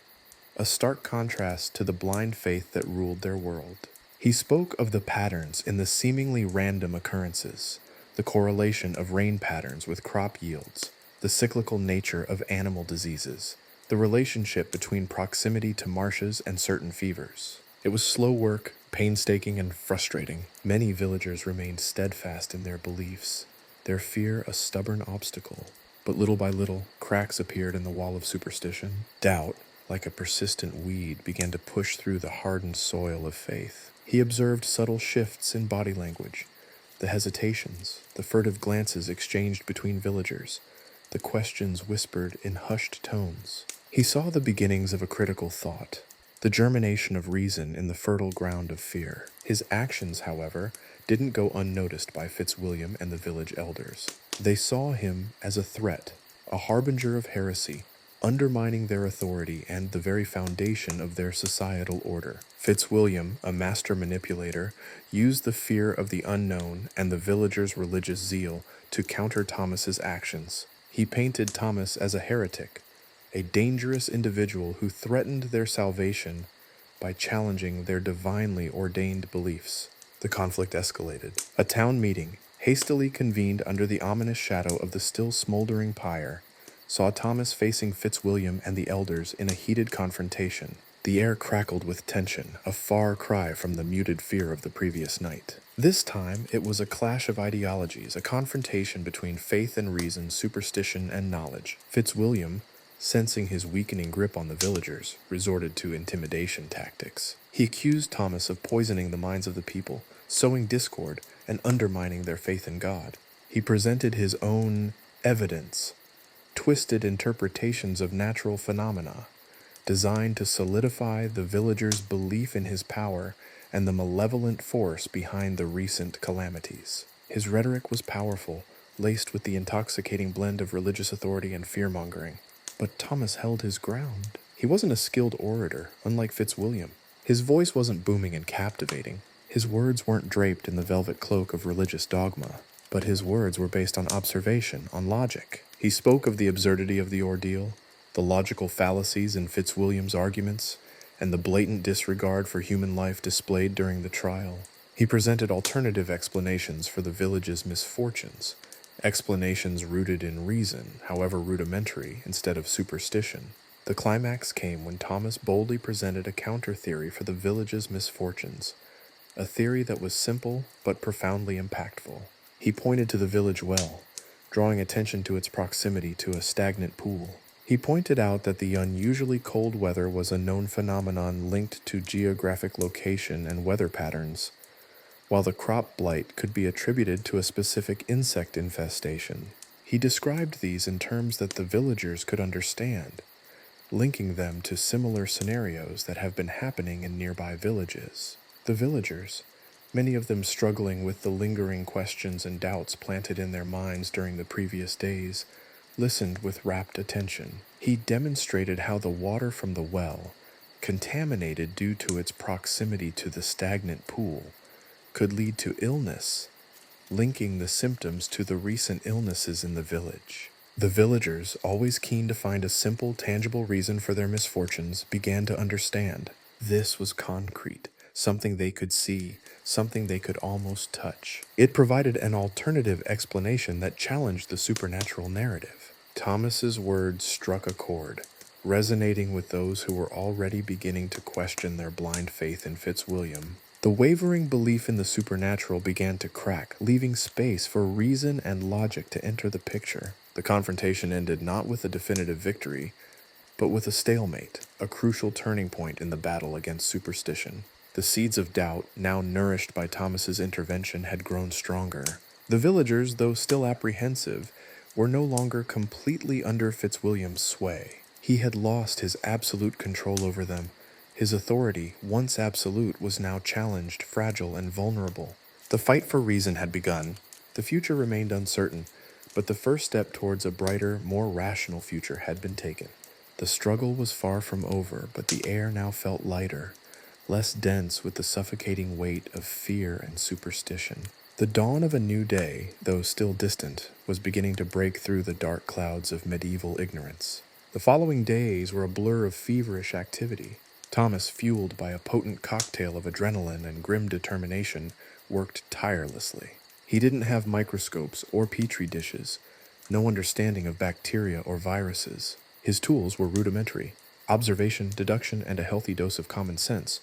a stark contrast to the blind faith that ruled their world. He spoke of the patterns in the seemingly random occurrences, the correlation of rain patterns with crop yields, the cyclical nature of animal diseases, the relationship between proximity to marshes and certain fevers. It was slow work, painstaking and frustrating. Many villagers remained steadfast in their beliefs, their fear a stubborn obstacle. But little by little, cracks appeared in the wall of superstition. Doubt, like a persistent weed, began to push through the hardened soil of faith. He observed subtle shifts in body language, the hesitations, the furtive glances exchanged between villagers, the questions whispered in hushed tones. He saw the beginnings of a critical thought, the germination of reason in the fertile ground of fear. His actions, however, didn't go unnoticed by Fitzwilliam and the village elders. They saw him as a threat, a harbinger of heresy, undermining their authority and the very foundation of their societal order. Fitzwilliam, a master manipulator, used the fear of the unknown and the villagers' religious zeal to counter Thomas's actions. He painted Thomas as a heretic, a dangerous individual who threatened their salvation by challenging their divinely ordained beliefs. The conflict escalated. A town meeting, hastily convened under the ominous shadow of the still smoldering pyre, saw Thomas facing Fitzwilliam and the elders in a heated confrontation. The air crackled with tension, a far cry from the muted fear of the previous night. This time, it was a clash of ideologies, a confrontation between faith and reason, superstition and knowledge. Fitzwilliam, sensing his weakening grip on the villagers, resorted to intimidation tactics. He accused Thomas of poisoning the minds of the people, sowing discord, and undermining their faith in God. He presented his own evidence, twisted interpretations of natural phenomena, designed to solidify the villagers' belief in his power and the malevolent force behind the recent calamities. His rhetoric was powerful, laced with the intoxicating blend of religious authority and fear-mongering. But Thomas held his ground. He wasn't a skilled orator, unlike Fitzwilliam. His voice wasn't booming and captivating. His words weren't draped in the velvet cloak of religious dogma. But his words were based on observation, on logic. He spoke of the absurdity of the ordeal, the logical fallacies in Fitzwilliam's arguments, and the blatant disregard for human life displayed during the trial. He presented alternative explanations for the village's misfortunes, explanations rooted in reason, however rudimentary, instead of superstition. The climax came when Thomas boldly presented a counter-theory for the village's misfortunes, a theory that was simple but profoundly impactful. He pointed to the village well, drawing attention to its proximity to a stagnant pool. He pointed out that the unusually cold weather was a known phenomenon linked to geographic location and weather patterns, while the crop blight could be attributed to a specific insect infestation. He described these in terms that the villagers could understand, linking them to similar scenarios that have been happening in nearby villages. The villagers, many of them struggling with the lingering questions and doubts planted in their minds during the previous days, listened with rapt attention. He demonstrated how the water from the well, contaminated due to its proximity to the stagnant pool, could lead to illness, linking the symptoms to the recent illnesses in the village. The villagers, always keen to find a simple, tangible reason for their misfortunes, began to understand. This was concrete, something they could see, something they could almost touch. It provided an alternative explanation that challenged the supernatural narrative. Thomas's words struck a chord, resonating with those who were already beginning to question their blind faith in Fitzwilliam. The wavering belief in the supernatural began to crack, leaving space for reason and logic to enter the picture. The confrontation ended not with a definitive victory, but with a stalemate, a crucial turning point in the battle against superstition. The seeds of doubt, now nourished by Thomas's intervention, had grown stronger. The villagers, though still apprehensive, were no longer completely under Fitzwilliam's sway. He had lost his absolute control over them. His authority, once absolute, was now challenged, fragile, and vulnerable. The fight for reason had begun. The future remained uncertain, but the first step towards a brighter, more rational future had been taken. The struggle was far from over, but the air now felt lighter, less dense with the suffocating weight of fear and superstition. The dawn of a new day, though still distant, was beginning to break through the dark clouds of medieval ignorance. The following days were a blur of feverish activity. Thomas, fueled by a potent cocktail of adrenaline and grim determination, worked tirelessly. He didn't have microscopes or petri dishes, no understanding of bacteria or viruses. His tools were rudimentary: observation, deduction, and a healthy dose of common sense,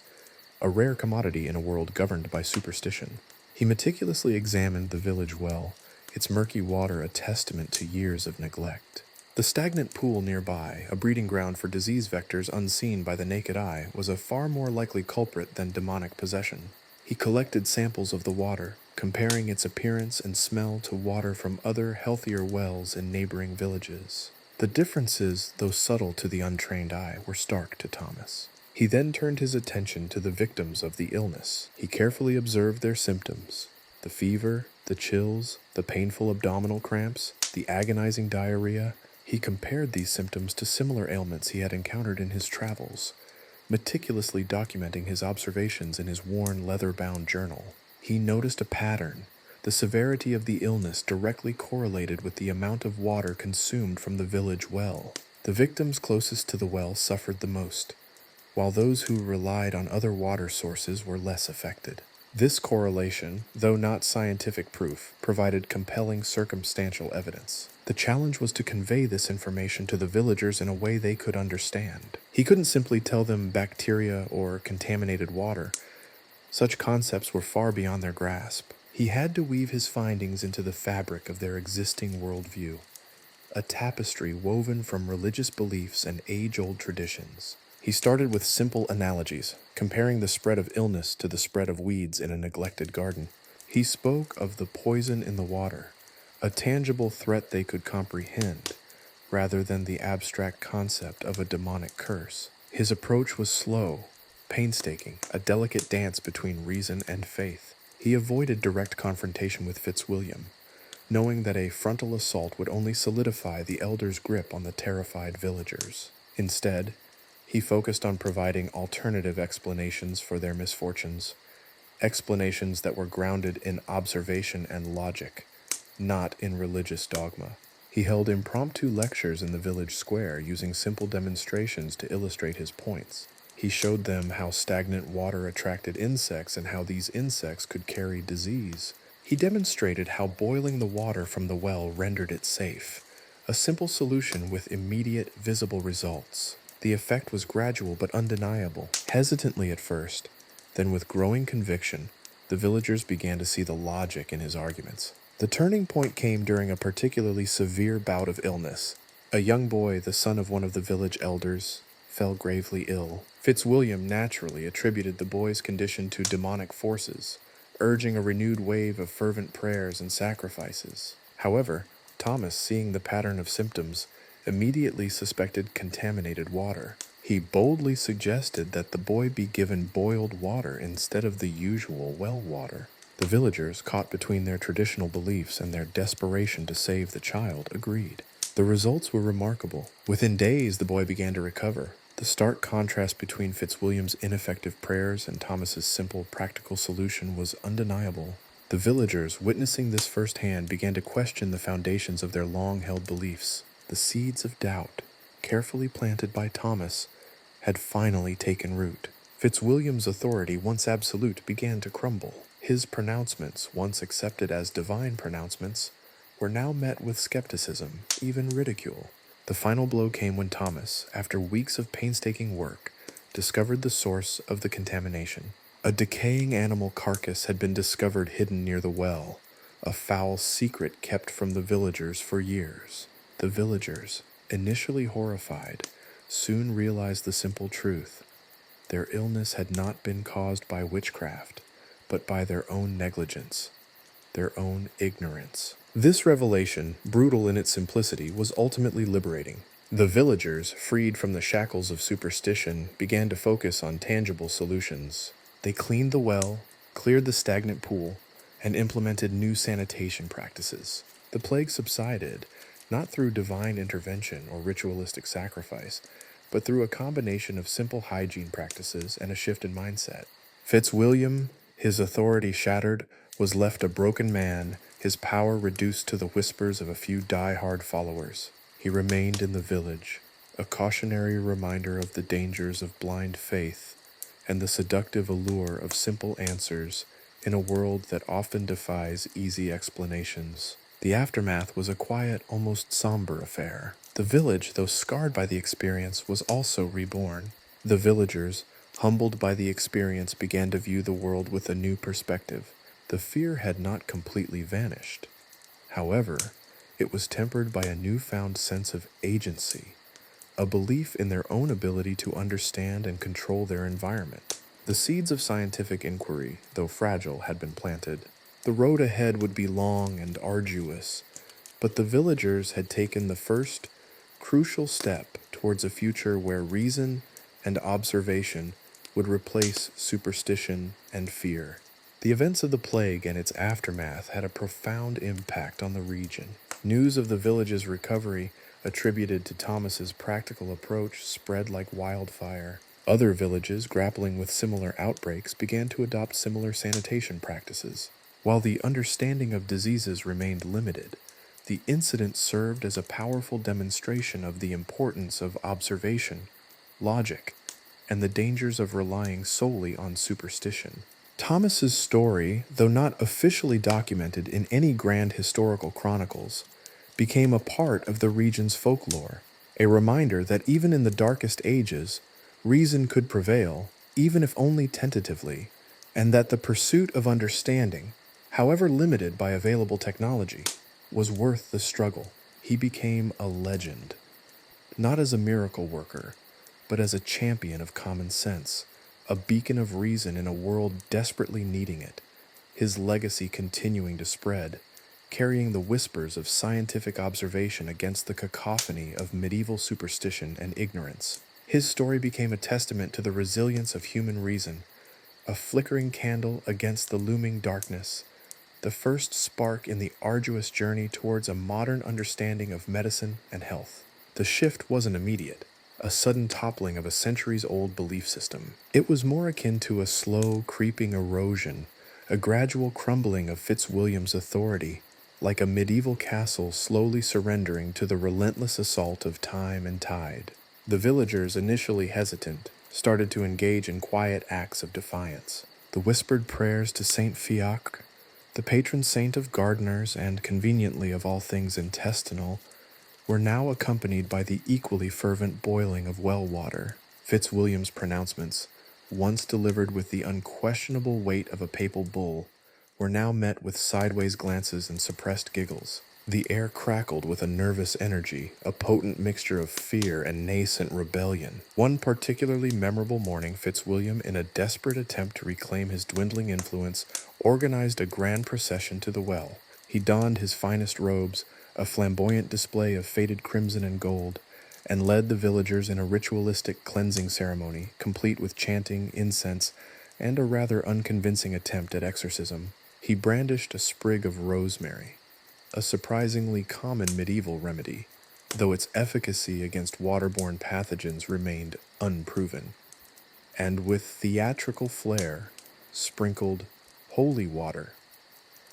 a rare commodity in a world governed by superstition. He meticulously examined the village well, its murky water a testament to years of neglect. The stagnant pool nearby, a breeding ground for disease vectors unseen by the naked eye, was a far more likely culprit than demonic possession. He collected samples of the water, comparing its appearance and smell to water from other, healthier wells in neighboring villages. The differences, though subtle to the untrained eye, were stark to Thomas. He then turned his attention to the victims of the illness. He carefully observed their symptoms: the fever, the chills, the painful abdominal cramps, the agonizing diarrhea. He compared these symptoms to similar ailments he had encountered in his travels, meticulously documenting his observations in his worn, leather-bound journal. He noticed a pattern. The severity of the illness directly correlated with the amount of water consumed from the village well. The victims closest to the well suffered the most, while those who relied on other water sources were less affected. This correlation, though not scientific proof, provided compelling circumstantial evidence. The challenge was to convey this information to the villagers in a way they could understand. He couldn't simply tell them bacteria or contaminated water. Such concepts were far beyond their grasp. He had to weave his findings into the fabric of their existing worldview, a tapestry woven from religious beliefs and age-old traditions. He started with simple analogies, comparing the spread of illness to the spread of weeds in a neglected garden. He spoke of the poison in the water, a tangible threat they could comprehend, rather than the abstract concept of a demonic curse. His approach was slow, painstaking, a delicate dance between reason and faith. He avoided direct confrontation with Fitzwilliam, knowing that a frontal assault would only solidify the elder's grip on the terrified villagers. Instead, he focused on providing alternative explanations for their misfortunes, explanations that were grounded in observation and logic, not in religious dogma. He held impromptu lectures in the village square, using simple demonstrations to illustrate his points. He showed them how stagnant water attracted insects and how these insects could carry disease. He demonstrated how boiling the water from the well rendered it safe, a simple solution with immediate, visible results. The effect was gradual but undeniable. Hesitantly at first, then with growing conviction, the villagers began to see the logic in his arguments. The turning point came during a particularly severe bout of illness. A young boy, the son of one of the village elders, fell gravely ill. Fitzwilliam naturally attributed the boy's condition to demonic forces, urging a renewed wave of fervent prayers and sacrifices. However, Thomas, seeing the pattern of symptoms, immediately suspected contaminated water. He boldly suggested that the boy be given boiled water instead of the usual well water. The villagers, caught between their traditional beliefs and their desperation to save the child, agreed. The results were remarkable. Within days, the boy began to recover. The stark contrast between Fitzwilliam's ineffective prayers and Thomas's simple, practical solution was undeniable. The villagers, witnessing this firsthand, began to question the foundations of their long-held beliefs. The seeds of doubt, carefully planted by Thomas, had finally taken root. Fitzwilliam's authority, once absolute, began to crumble. His pronouncements, once accepted as divine pronouncements, were now met with skepticism, even ridicule. The final blow came when Thomas, after weeks of painstaking work, discovered the source of the contamination. A decaying animal carcass had been discovered hidden near the well, a foul secret kept from the villagers for years. The villagers, initially horrified, soon realized the simple truth. Their illness had not been caused by witchcraft, but by their own negligence, their own ignorance. This revelation, brutal in its simplicity, was ultimately liberating. The villagers, freed from the shackles of superstition, began to focus on tangible solutions. They cleaned the well, cleared the stagnant pool, and implemented new sanitation practices. The plague subsided, not through divine intervention or ritualistic sacrifice, but through a combination of simple hygiene practices and a shift in mindset. Fitzwilliam, his authority shattered, was left a broken man, his power reduced to the whispers of a few die-hard followers. He remained in the village, a cautionary reminder of the dangers of blind faith and the seductive allure of simple answers in a world that often defies easy explanations. The aftermath was a quiet, almost somber affair. The village, though scarred by the experience, was also reborn. The villagers, humbled by the experience, began to view the world with a new perspective. The fear had not completely vanished. However, it was tempered by a newfound sense of agency, a belief in their own ability to understand and control their environment. The seeds of scientific inquiry, though fragile, had been planted. The road ahead would be long and arduous, but the villagers had taken the first crucial step towards a future where reason and observation would replace superstition and fear. The events of the plague and its aftermath had a profound impact on the region. News of the village's recovery, attributed to Thomas's practical approach, spread like wildfire. Other villages grappling with similar outbreaks began to adopt similar sanitation practices. While the understanding of diseases remained limited, the incident served as a powerful demonstration of the importance of observation, logic, and the dangers of relying solely on superstition. Thomas's story, though not officially documented in any grand historical chronicles, became a part of the region's folklore, a reminder that even in the darkest ages, reason could prevail, even if only tentatively, and that the pursuit of understanding, however limited by available technology, was worth the struggle. He became a legend, not as a miracle worker, but as a champion of common sense, a beacon of reason in a world desperately needing it, his legacy continuing to spread, carrying the whispers of scientific observation against the cacophony of medieval superstition and ignorance. His story became a testament to the resilience of human reason, a flickering candle against the looming darkness, the first spark in the arduous journey towards a modern understanding of medicine and health. The shift wasn't immediate, a sudden toppling of a centuries-old belief system. It was more akin to a slow, creeping erosion, a gradual crumbling of Fitzwilliam's authority, like a medieval castle slowly surrendering to the relentless assault of time and tide. The villagers, initially hesitant, started to engage in quiet acts of defiance. The whispered prayers to Saint Fiacre, the patron saint of gardeners and, conveniently, of all things intestinal, were now accompanied by the equally fervent boiling of well water. Fitzwilliam's pronouncements, once delivered with the unquestionable weight of a papal bull, were now met with sideways glances and suppressed giggles. The air crackled with a nervous energy, a potent mixture of fear and nascent rebellion. One particularly memorable morning, Fitzwilliam, in a desperate attempt to reclaim his dwindling influence, organized a grand procession to the well. He donned his finest robes, a flamboyant display of faded crimson and gold, and led the villagers in a ritualistic cleansing ceremony, complete with chanting, incense, and a rather unconvincing attempt at exorcism. He brandished a sprig of rosemary, a surprisingly common medieval remedy, though its efficacy against waterborne pathogens remained unproven, and with theatrical flair sprinkled holy water,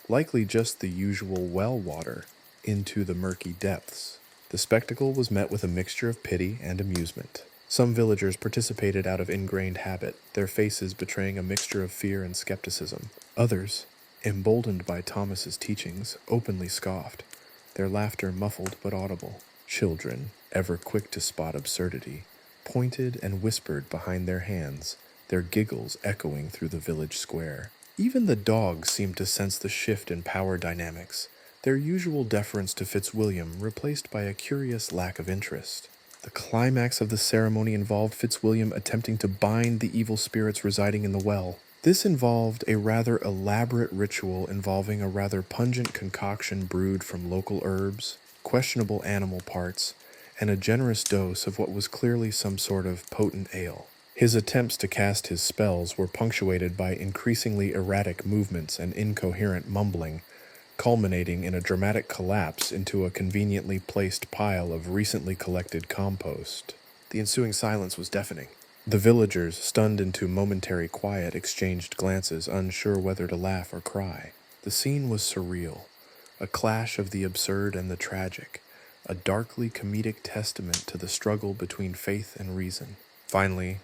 likely just the usual well water, into the murky depths. The spectacle was met with a mixture of pity and amusement. Some villagers participated out of ingrained habit, their faces betraying a mixture of fear and skepticism. Others, emboldened by Thomas's teachings, openly scoffed, their laughter muffled but audible. Children, ever quick to spot absurdity, pointed and whispered behind their hands, their giggles echoing through the village square. Even the dogs seemed to sense the shift in power dynamics, their usual deference to Fitzwilliam replaced by a curious lack of interest. The climax of the ceremony involved Fitzwilliam attempting to bind the evil spirits residing in the well. This involved a rather elaborate ritual involving a rather pungent concoction brewed from local herbs, questionable animal parts, and a generous dose of what was clearly some sort of potent ale. His attempts to cast his spells were punctuated by increasingly erratic movements and incoherent mumbling, culminating in a dramatic collapse into a conveniently placed pile of recently collected compost. The ensuing silence was deafening. The villagers, stunned into momentary quiet, exchanged glances, unsure whether to laugh or cry. The scene was surreal, a clash of the absurd and the tragic, a darkly comedic testament to the struggle between faith and reason. Finally,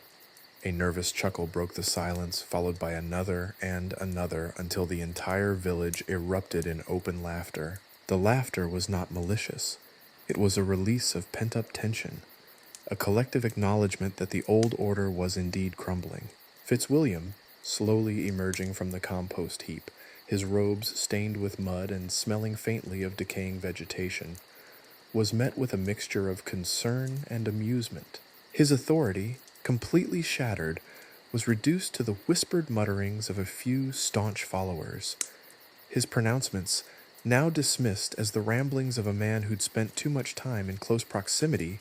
a nervous chuckle broke the silence, followed by another and another, until the entire village erupted in open laughter. The laughter was not malicious. It was a release of pent-up tension, a collective acknowledgement that the old order was indeed crumbling. Fitzwilliam, slowly emerging from the compost heap, his robes stained with mud and smelling faintly of decaying vegetation, was met with a mixture of concern and amusement. His authority, completely shattered, was reduced to the whispered mutterings of a few staunch followers, his pronouncements now dismissed as the ramblings of a man who'd spent too much time in close proximity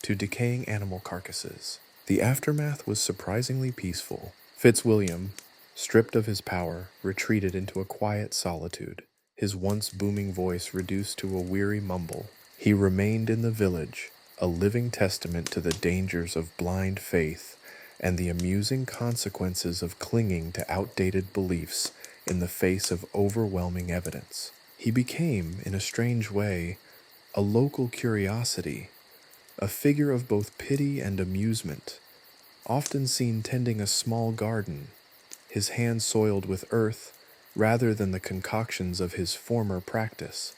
to decaying animal carcasses. The aftermath was surprisingly peaceful. Fitzwilliam, stripped of his power, retreated into a quiet solitude, his once booming voice reduced to a weary mumble. He remained in the village, a living testament to the dangers of blind faith and the amusing consequences of clinging to outdated beliefs in the face of overwhelming evidence. He became, in a strange way, a local curiosity, a figure of both pity and amusement, often seen tending a small garden, his hands soiled with earth rather than the concoctions of his former practice.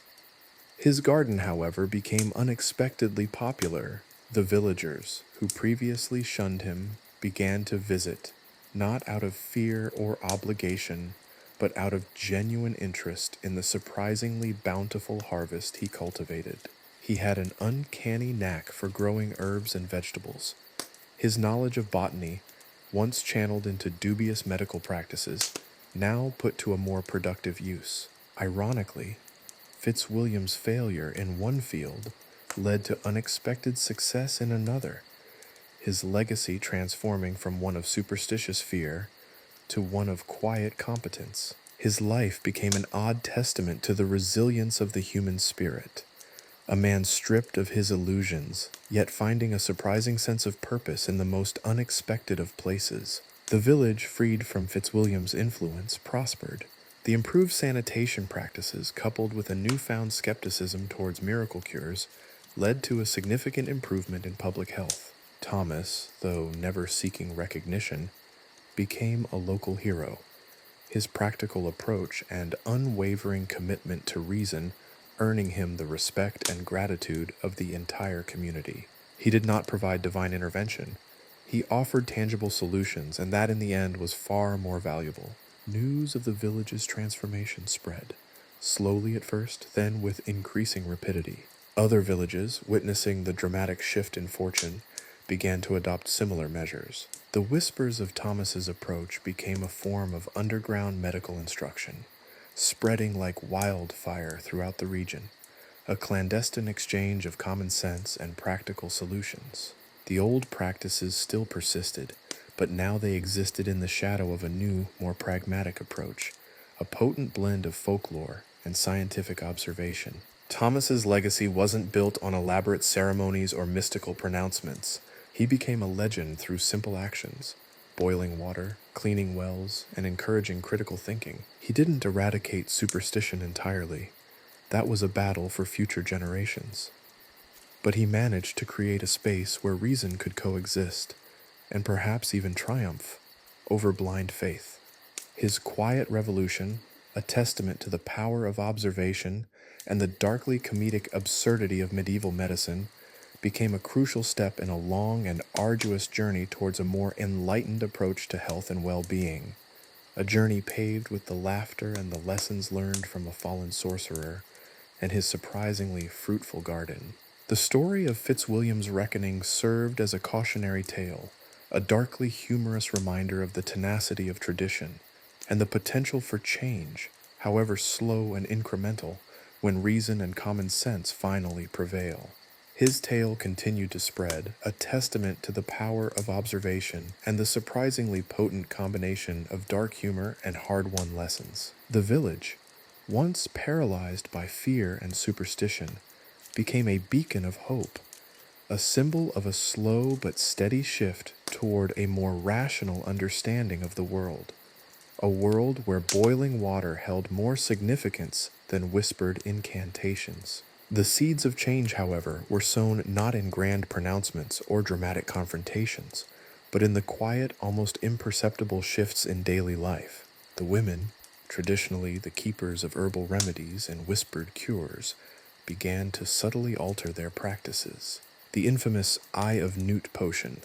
His garden, however, became unexpectedly popular. The villagers, who previously shunned him, began to visit, not out of fear or obligation, but out of genuine interest in the surprisingly bountiful harvest he cultivated. He had an uncanny knack for growing herbs and vegetables. His knowledge of botany, once channeled into dubious medical practices, now put to a more productive use. Ironically, Fitzwilliam's failure in one field led to unexpected success in another, his legacy transforming from one of superstitious fear to one of quiet competence. His life became an odd testament to the resilience of the human spirit, a man stripped of his illusions, yet finding a surprising sense of purpose in the most unexpected of places. The village, freed from Fitzwilliam's influence, prospered. The improved sanitation practices, coupled with a newfound skepticism towards miracle cures, led to a significant improvement in public health. Thomas, though never seeking recognition, became a local hero. His practical approach and unwavering commitment to reason earning him the respect and gratitude of the entire community. He did not provide divine intervention. He offered tangible solutions, and that in the end was far more valuable. News of the village's transformation spread, slowly at first, then with increasing rapidity. Other villages, witnessing the dramatic shift in fortune, began to adopt similar measures. The whispers of Thomas's approach became a form of underground medical instruction, spreading like wildfire throughout the region, a clandestine exchange of common sense and practical solutions. The old practices still persisted, but now they existed in the shadow of a new, more pragmatic approach, a potent blend of folklore and scientific observation. Thomas's legacy wasn't built on elaborate ceremonies or mystical pronouncements. He became a legend through simple actions, boiling water, cleaning wells, and encouraging critical thinking. He didn't eradicate superstition entirely. That was a battle for future generations. But he managed to create a space where reason could coexist, and perhaps even triumph, over blind faith. His quiet revolution, a testament to the power of observation and the darkly comedic absurdity of medieval medicine, became a crucial step in a long and arduous journey towards a more enlightened approach to health and well-being, a journey paved with the laughter and the lessons learned from a fallen sorcerer and his surprisingly fruitful garden. The story of Fitzwilliam's reckoning served as a cautionary tale, a darkly humorous reminder of the tenacity of tradition and the potential for change, however slow and incremental, when reason and common sense finally prevail. His tale continued to spread, a testament to the power of observation and the surprisingly potent combination of dark humor and hard-won lessons. The village, once paralyzed by fear and superstition, became a beacon of hope, a symbol of a slow but steady shift toward a more rational understanding of the world, a world where boiling water held more significance than whispered incantations. The seeds of change, however, were sown not in grand pronouncements or dramatic confrontations, but in the quiet, almost imperceptible shifts in daily life. The women, traditionally the keepers of herbal remedies and whispered cures, began to subtly alter their practices. The infamous Eye of Newt potion,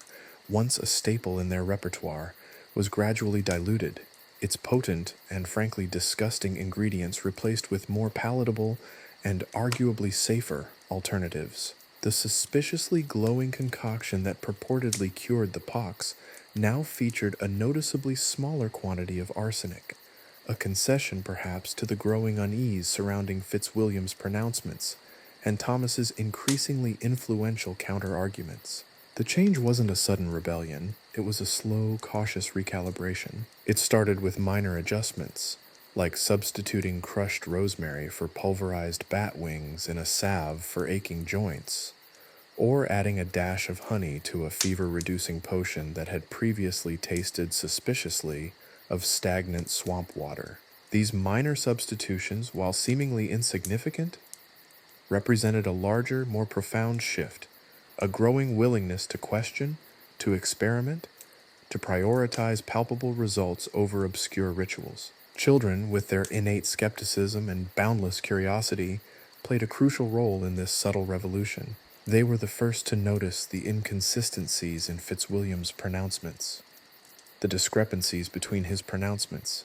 once a staple in their repertoire, was gradually diluted, its potent and frankly disgusting ingredients replaced with more palatable and arguably safer alternatives. The suspiciously glowing concoction that purportedly cured the pox now featured a noticeably smaller quantity of arsenic, a concession perhaps to the growing unease surrounding Fitzwilliam's pronouncements and Thomas's increasingly influential counter-arguments. The change wasn't a sudden rebellion, it was a slow, cautious recalibration. It started with minor adjustments, like substituting crushed rosemary for pulverized bat wings in a salve for aching joints, or adding a dash of honey to a fever-reducing potion that had previously tasted suspiciously of stagnant swamp water. These minor substitutions, while seemingly insignificant, represented a larger, more profound shift, a growing willingness to question, to experiment, to prioritize palpable results over obscure rituals. Children, with their innate skepticism and boundless curiosity, played a crucial role in this subtle revolution. They were the first to notice the inconsistencies in Fitzwilliam's pronouncements, the discrepancies between his pronouncements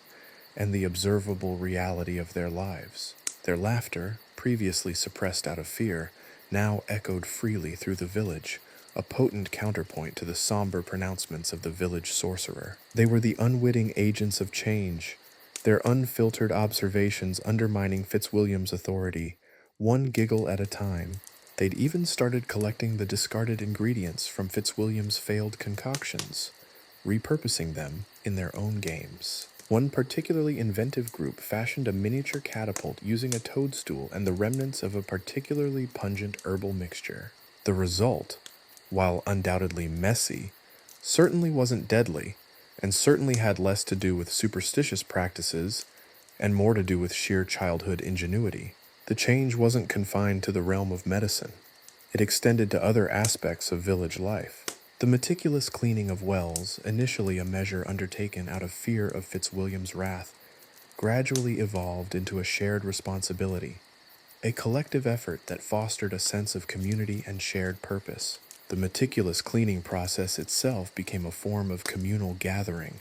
and the observable reality of their lives. Their laughter, previously suppressed out of fear, now echoed freely through the village, a potent counterpoint to the somber pronouncements of the village sorcerer. They were the unwitting agents of change, their unfiltered observations undermining Fitzwilliam's authority, one giggle at a time. They'd even started collecting the discarded ingredients from Fitzwilliam's failed concoctions, repurposing them in their own games. One particularly inventive group fashioned a miniature catapult using a toadstool and the remnants of a particularly pungent herbal mixture. The result, while undoubtedly messy, certainly wasn't deadly, and certainly had less to do with superstitious practices and more to do with sheer childhood ingenuity. The change wasn't confined to the realm of medicine. It extended to other aspects of village life. The meticulous cleaning of wells, initially a measure undertaken out of fear of Fitzwilliam's wrath, gradually evolved into a shared responsibility, a collective effort that fostered a sense of community and shared purpose. The meticulous cleaning process itself became a form of communal gathering,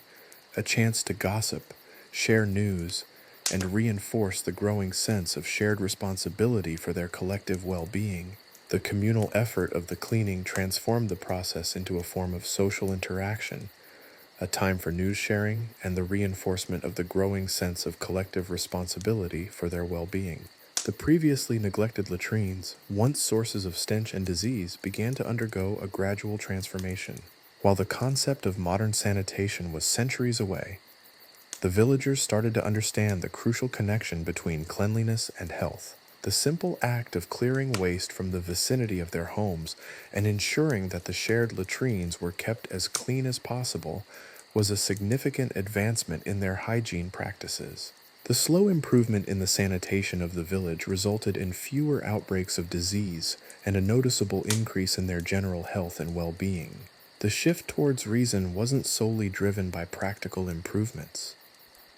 a chance to gossip, share news, and reinforce the growing sense of shared responsibility for their collective well-being. The communal effort of the cleaning transformed the process into a form of social interaction, a time for news sharing and the reinforcement of the growing sense of collective responsibility for their well-being. The previously neglected latrines, once sources of stench and disease, began to undergo a gradual transformation. While the concept of modern sanitation was centuries away, the villagers started to understand the crucial connection between cleanliness and health. The simple act of clearing waste from the vicinity of their homes and ensuring that the shared latrines were kept as clean as possible was a significant advancement in their hygiene practices. The slow improvement in the sanitation of the village resulted in fewer outbreaks of disease and a noticeable increase in their general health and well-being. The shift towards reason wasn't solely driven by practical improvements.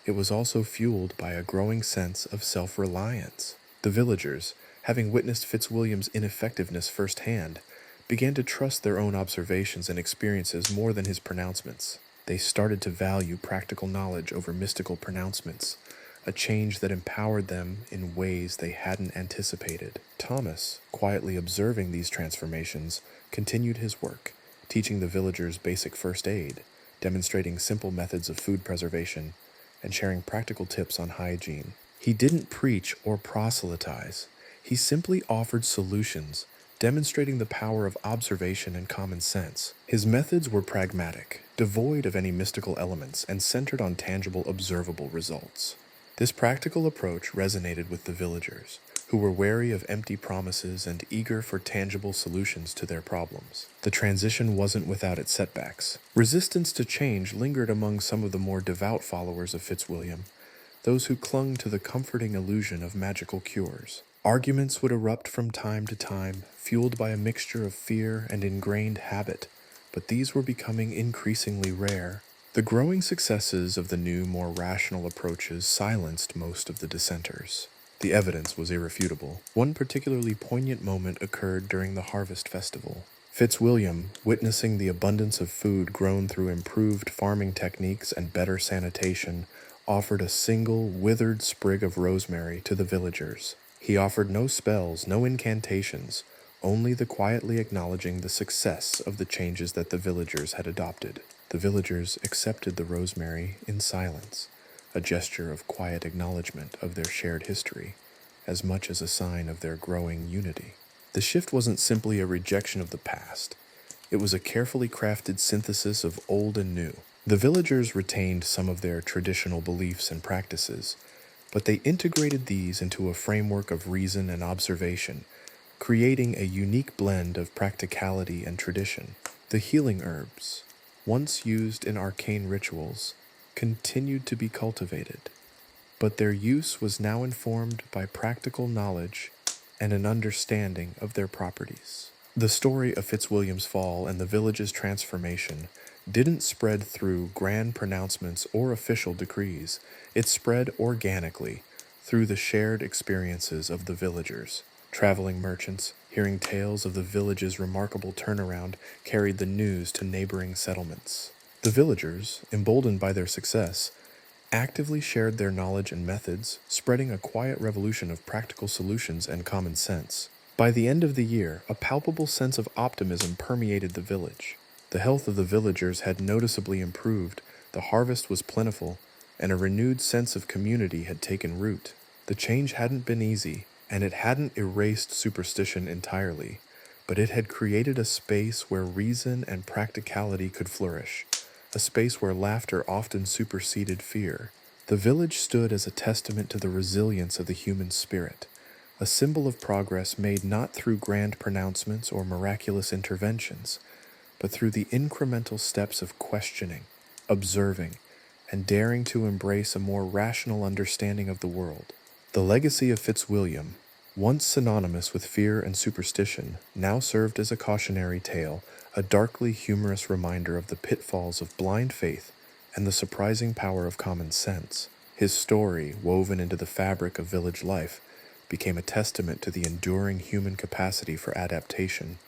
It was also fueled by a growing sense of self-reliance. The villagers, having witnessed Fitzwilliam's ineffectiveness firsthand, began to trust their own observations and experiences more than his pronouncements. They started to value practical knowledge over mystical pronouncements, a change that empowered them in ways they hadn't anticipated. Thomas, quietly observing these transformations, continued his work, teaching the villagers basic first aid, demonstrating simple methods of food preservation, and sharing practical tips on hygiene. He didn't preach or proselytize. He simply offered solutions, demonstrating the power of observation and common sense. His methods were pragmatic, devoid of any mystical elements, and centered on tangible, observable results. This practical approach resonated with the villagers, who were wary of empty promises and eager for tangible solutions to their problems. The transition wasn't without its setbacks. Resistance to change lingered among some of the more devout followers of Fitzwilliam, those who clung to the comforting illusion of magical cures. Arguments would erupt from time to time, fueled by a mixture of fear and ingrained habit, but these were becoming increasingly rare. The growing successes of the new, more rational approaches silenced most of the dissenters. The evidence was irrefutable. One particularly poignant moment occurred during the harvest festival. Fitzwilliam, witnessing the abundance of food grown through improved farming techniques and better sanitation, offered a single, withered sprig of rosemary to the villagers. He offered no spells, no incantations, only the quietly acknowledging the success of the changes that the villagers had adopted. The villagers accepted the rosemary in silence, a gesture of quiet acknowledgement of their shared history, as much as a sign of their growing unity. The shift wasn't simply a rejection of the past. It was a carefully crafted synthesis of old and new. The villagers retained some of their traditional beliefs and practices, but they integrated these into a framework of reason and observation, creating a unique blend of practicality and tradition. The healing herbs, once used in arcane rituals, continued to be cultivated, but their use was now informed by practical knowledge and an understanding of their properties. The story of Fitzwilliam's fall and the village's transformation didn't spread through grand pronouncements or official decrees. It spread organically through the shared experiences of the villagers. Traveling merchants, hearing tales of the village's remarkable turnaround, carried the news to neighboring settlements. The villagers, emboldened by their success, actively shared their knowledge and methods, spreading a quiet revolution of practical solutions and common sense. By the end of the year, a palpable sense of optimism permeated the village. The health of the villagers had noticeably improved, the harvest was plentiful, and a renewed sense of community had taken root. The change hadn't been easy, and it hadn't erased superstition entirely, but it had created a space where reason and practicality could flourish, a space where laughter often superseded fear. The village stood as a testament to the resilience of the human spirit, a symbol of progress made not through grand pronouncements or miraculous interventions, but through the incremental steps of questioning, observing, and daring to embrace a more rational understanding of the world. The legacy of Fitzwilliam, once synonymous with fear and superstition, now served as a cautionary tale, a darkly humorous reminder of the pitfalls of blind faith and the surprising power of common sense. His story, woven into the fabric of village life, became a testament to the enduring human capacity for adaptation,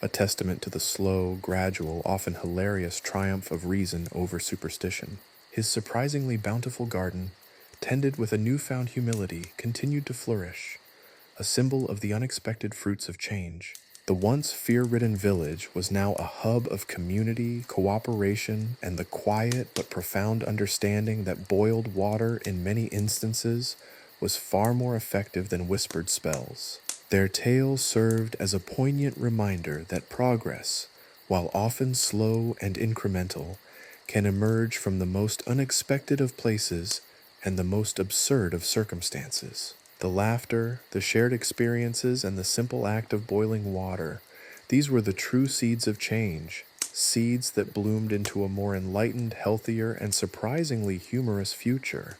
a testament to the slow, gradual, often hilarious triumph of reason over superstition. his surprisingly bountiful garden, tended with a newfound humility, continued to flourish, a symbol of the unexpected fruits of change. The once fear-ridden village was now a hub of community, cooperation, and the quiet but profound understanding that boiled water, in many instances, was far more effective than whispered spells. Their tale served as a poignant reminder that progress, while often slow and incremental, can emerge from the most unexpected of places and the most absurd of circumstances. The laughter, the shared experiences, and the simple act of boiling water, these were the true seeds of change, seeds that bloomed into a more enlightened, healthier, and surprisingly humorous future.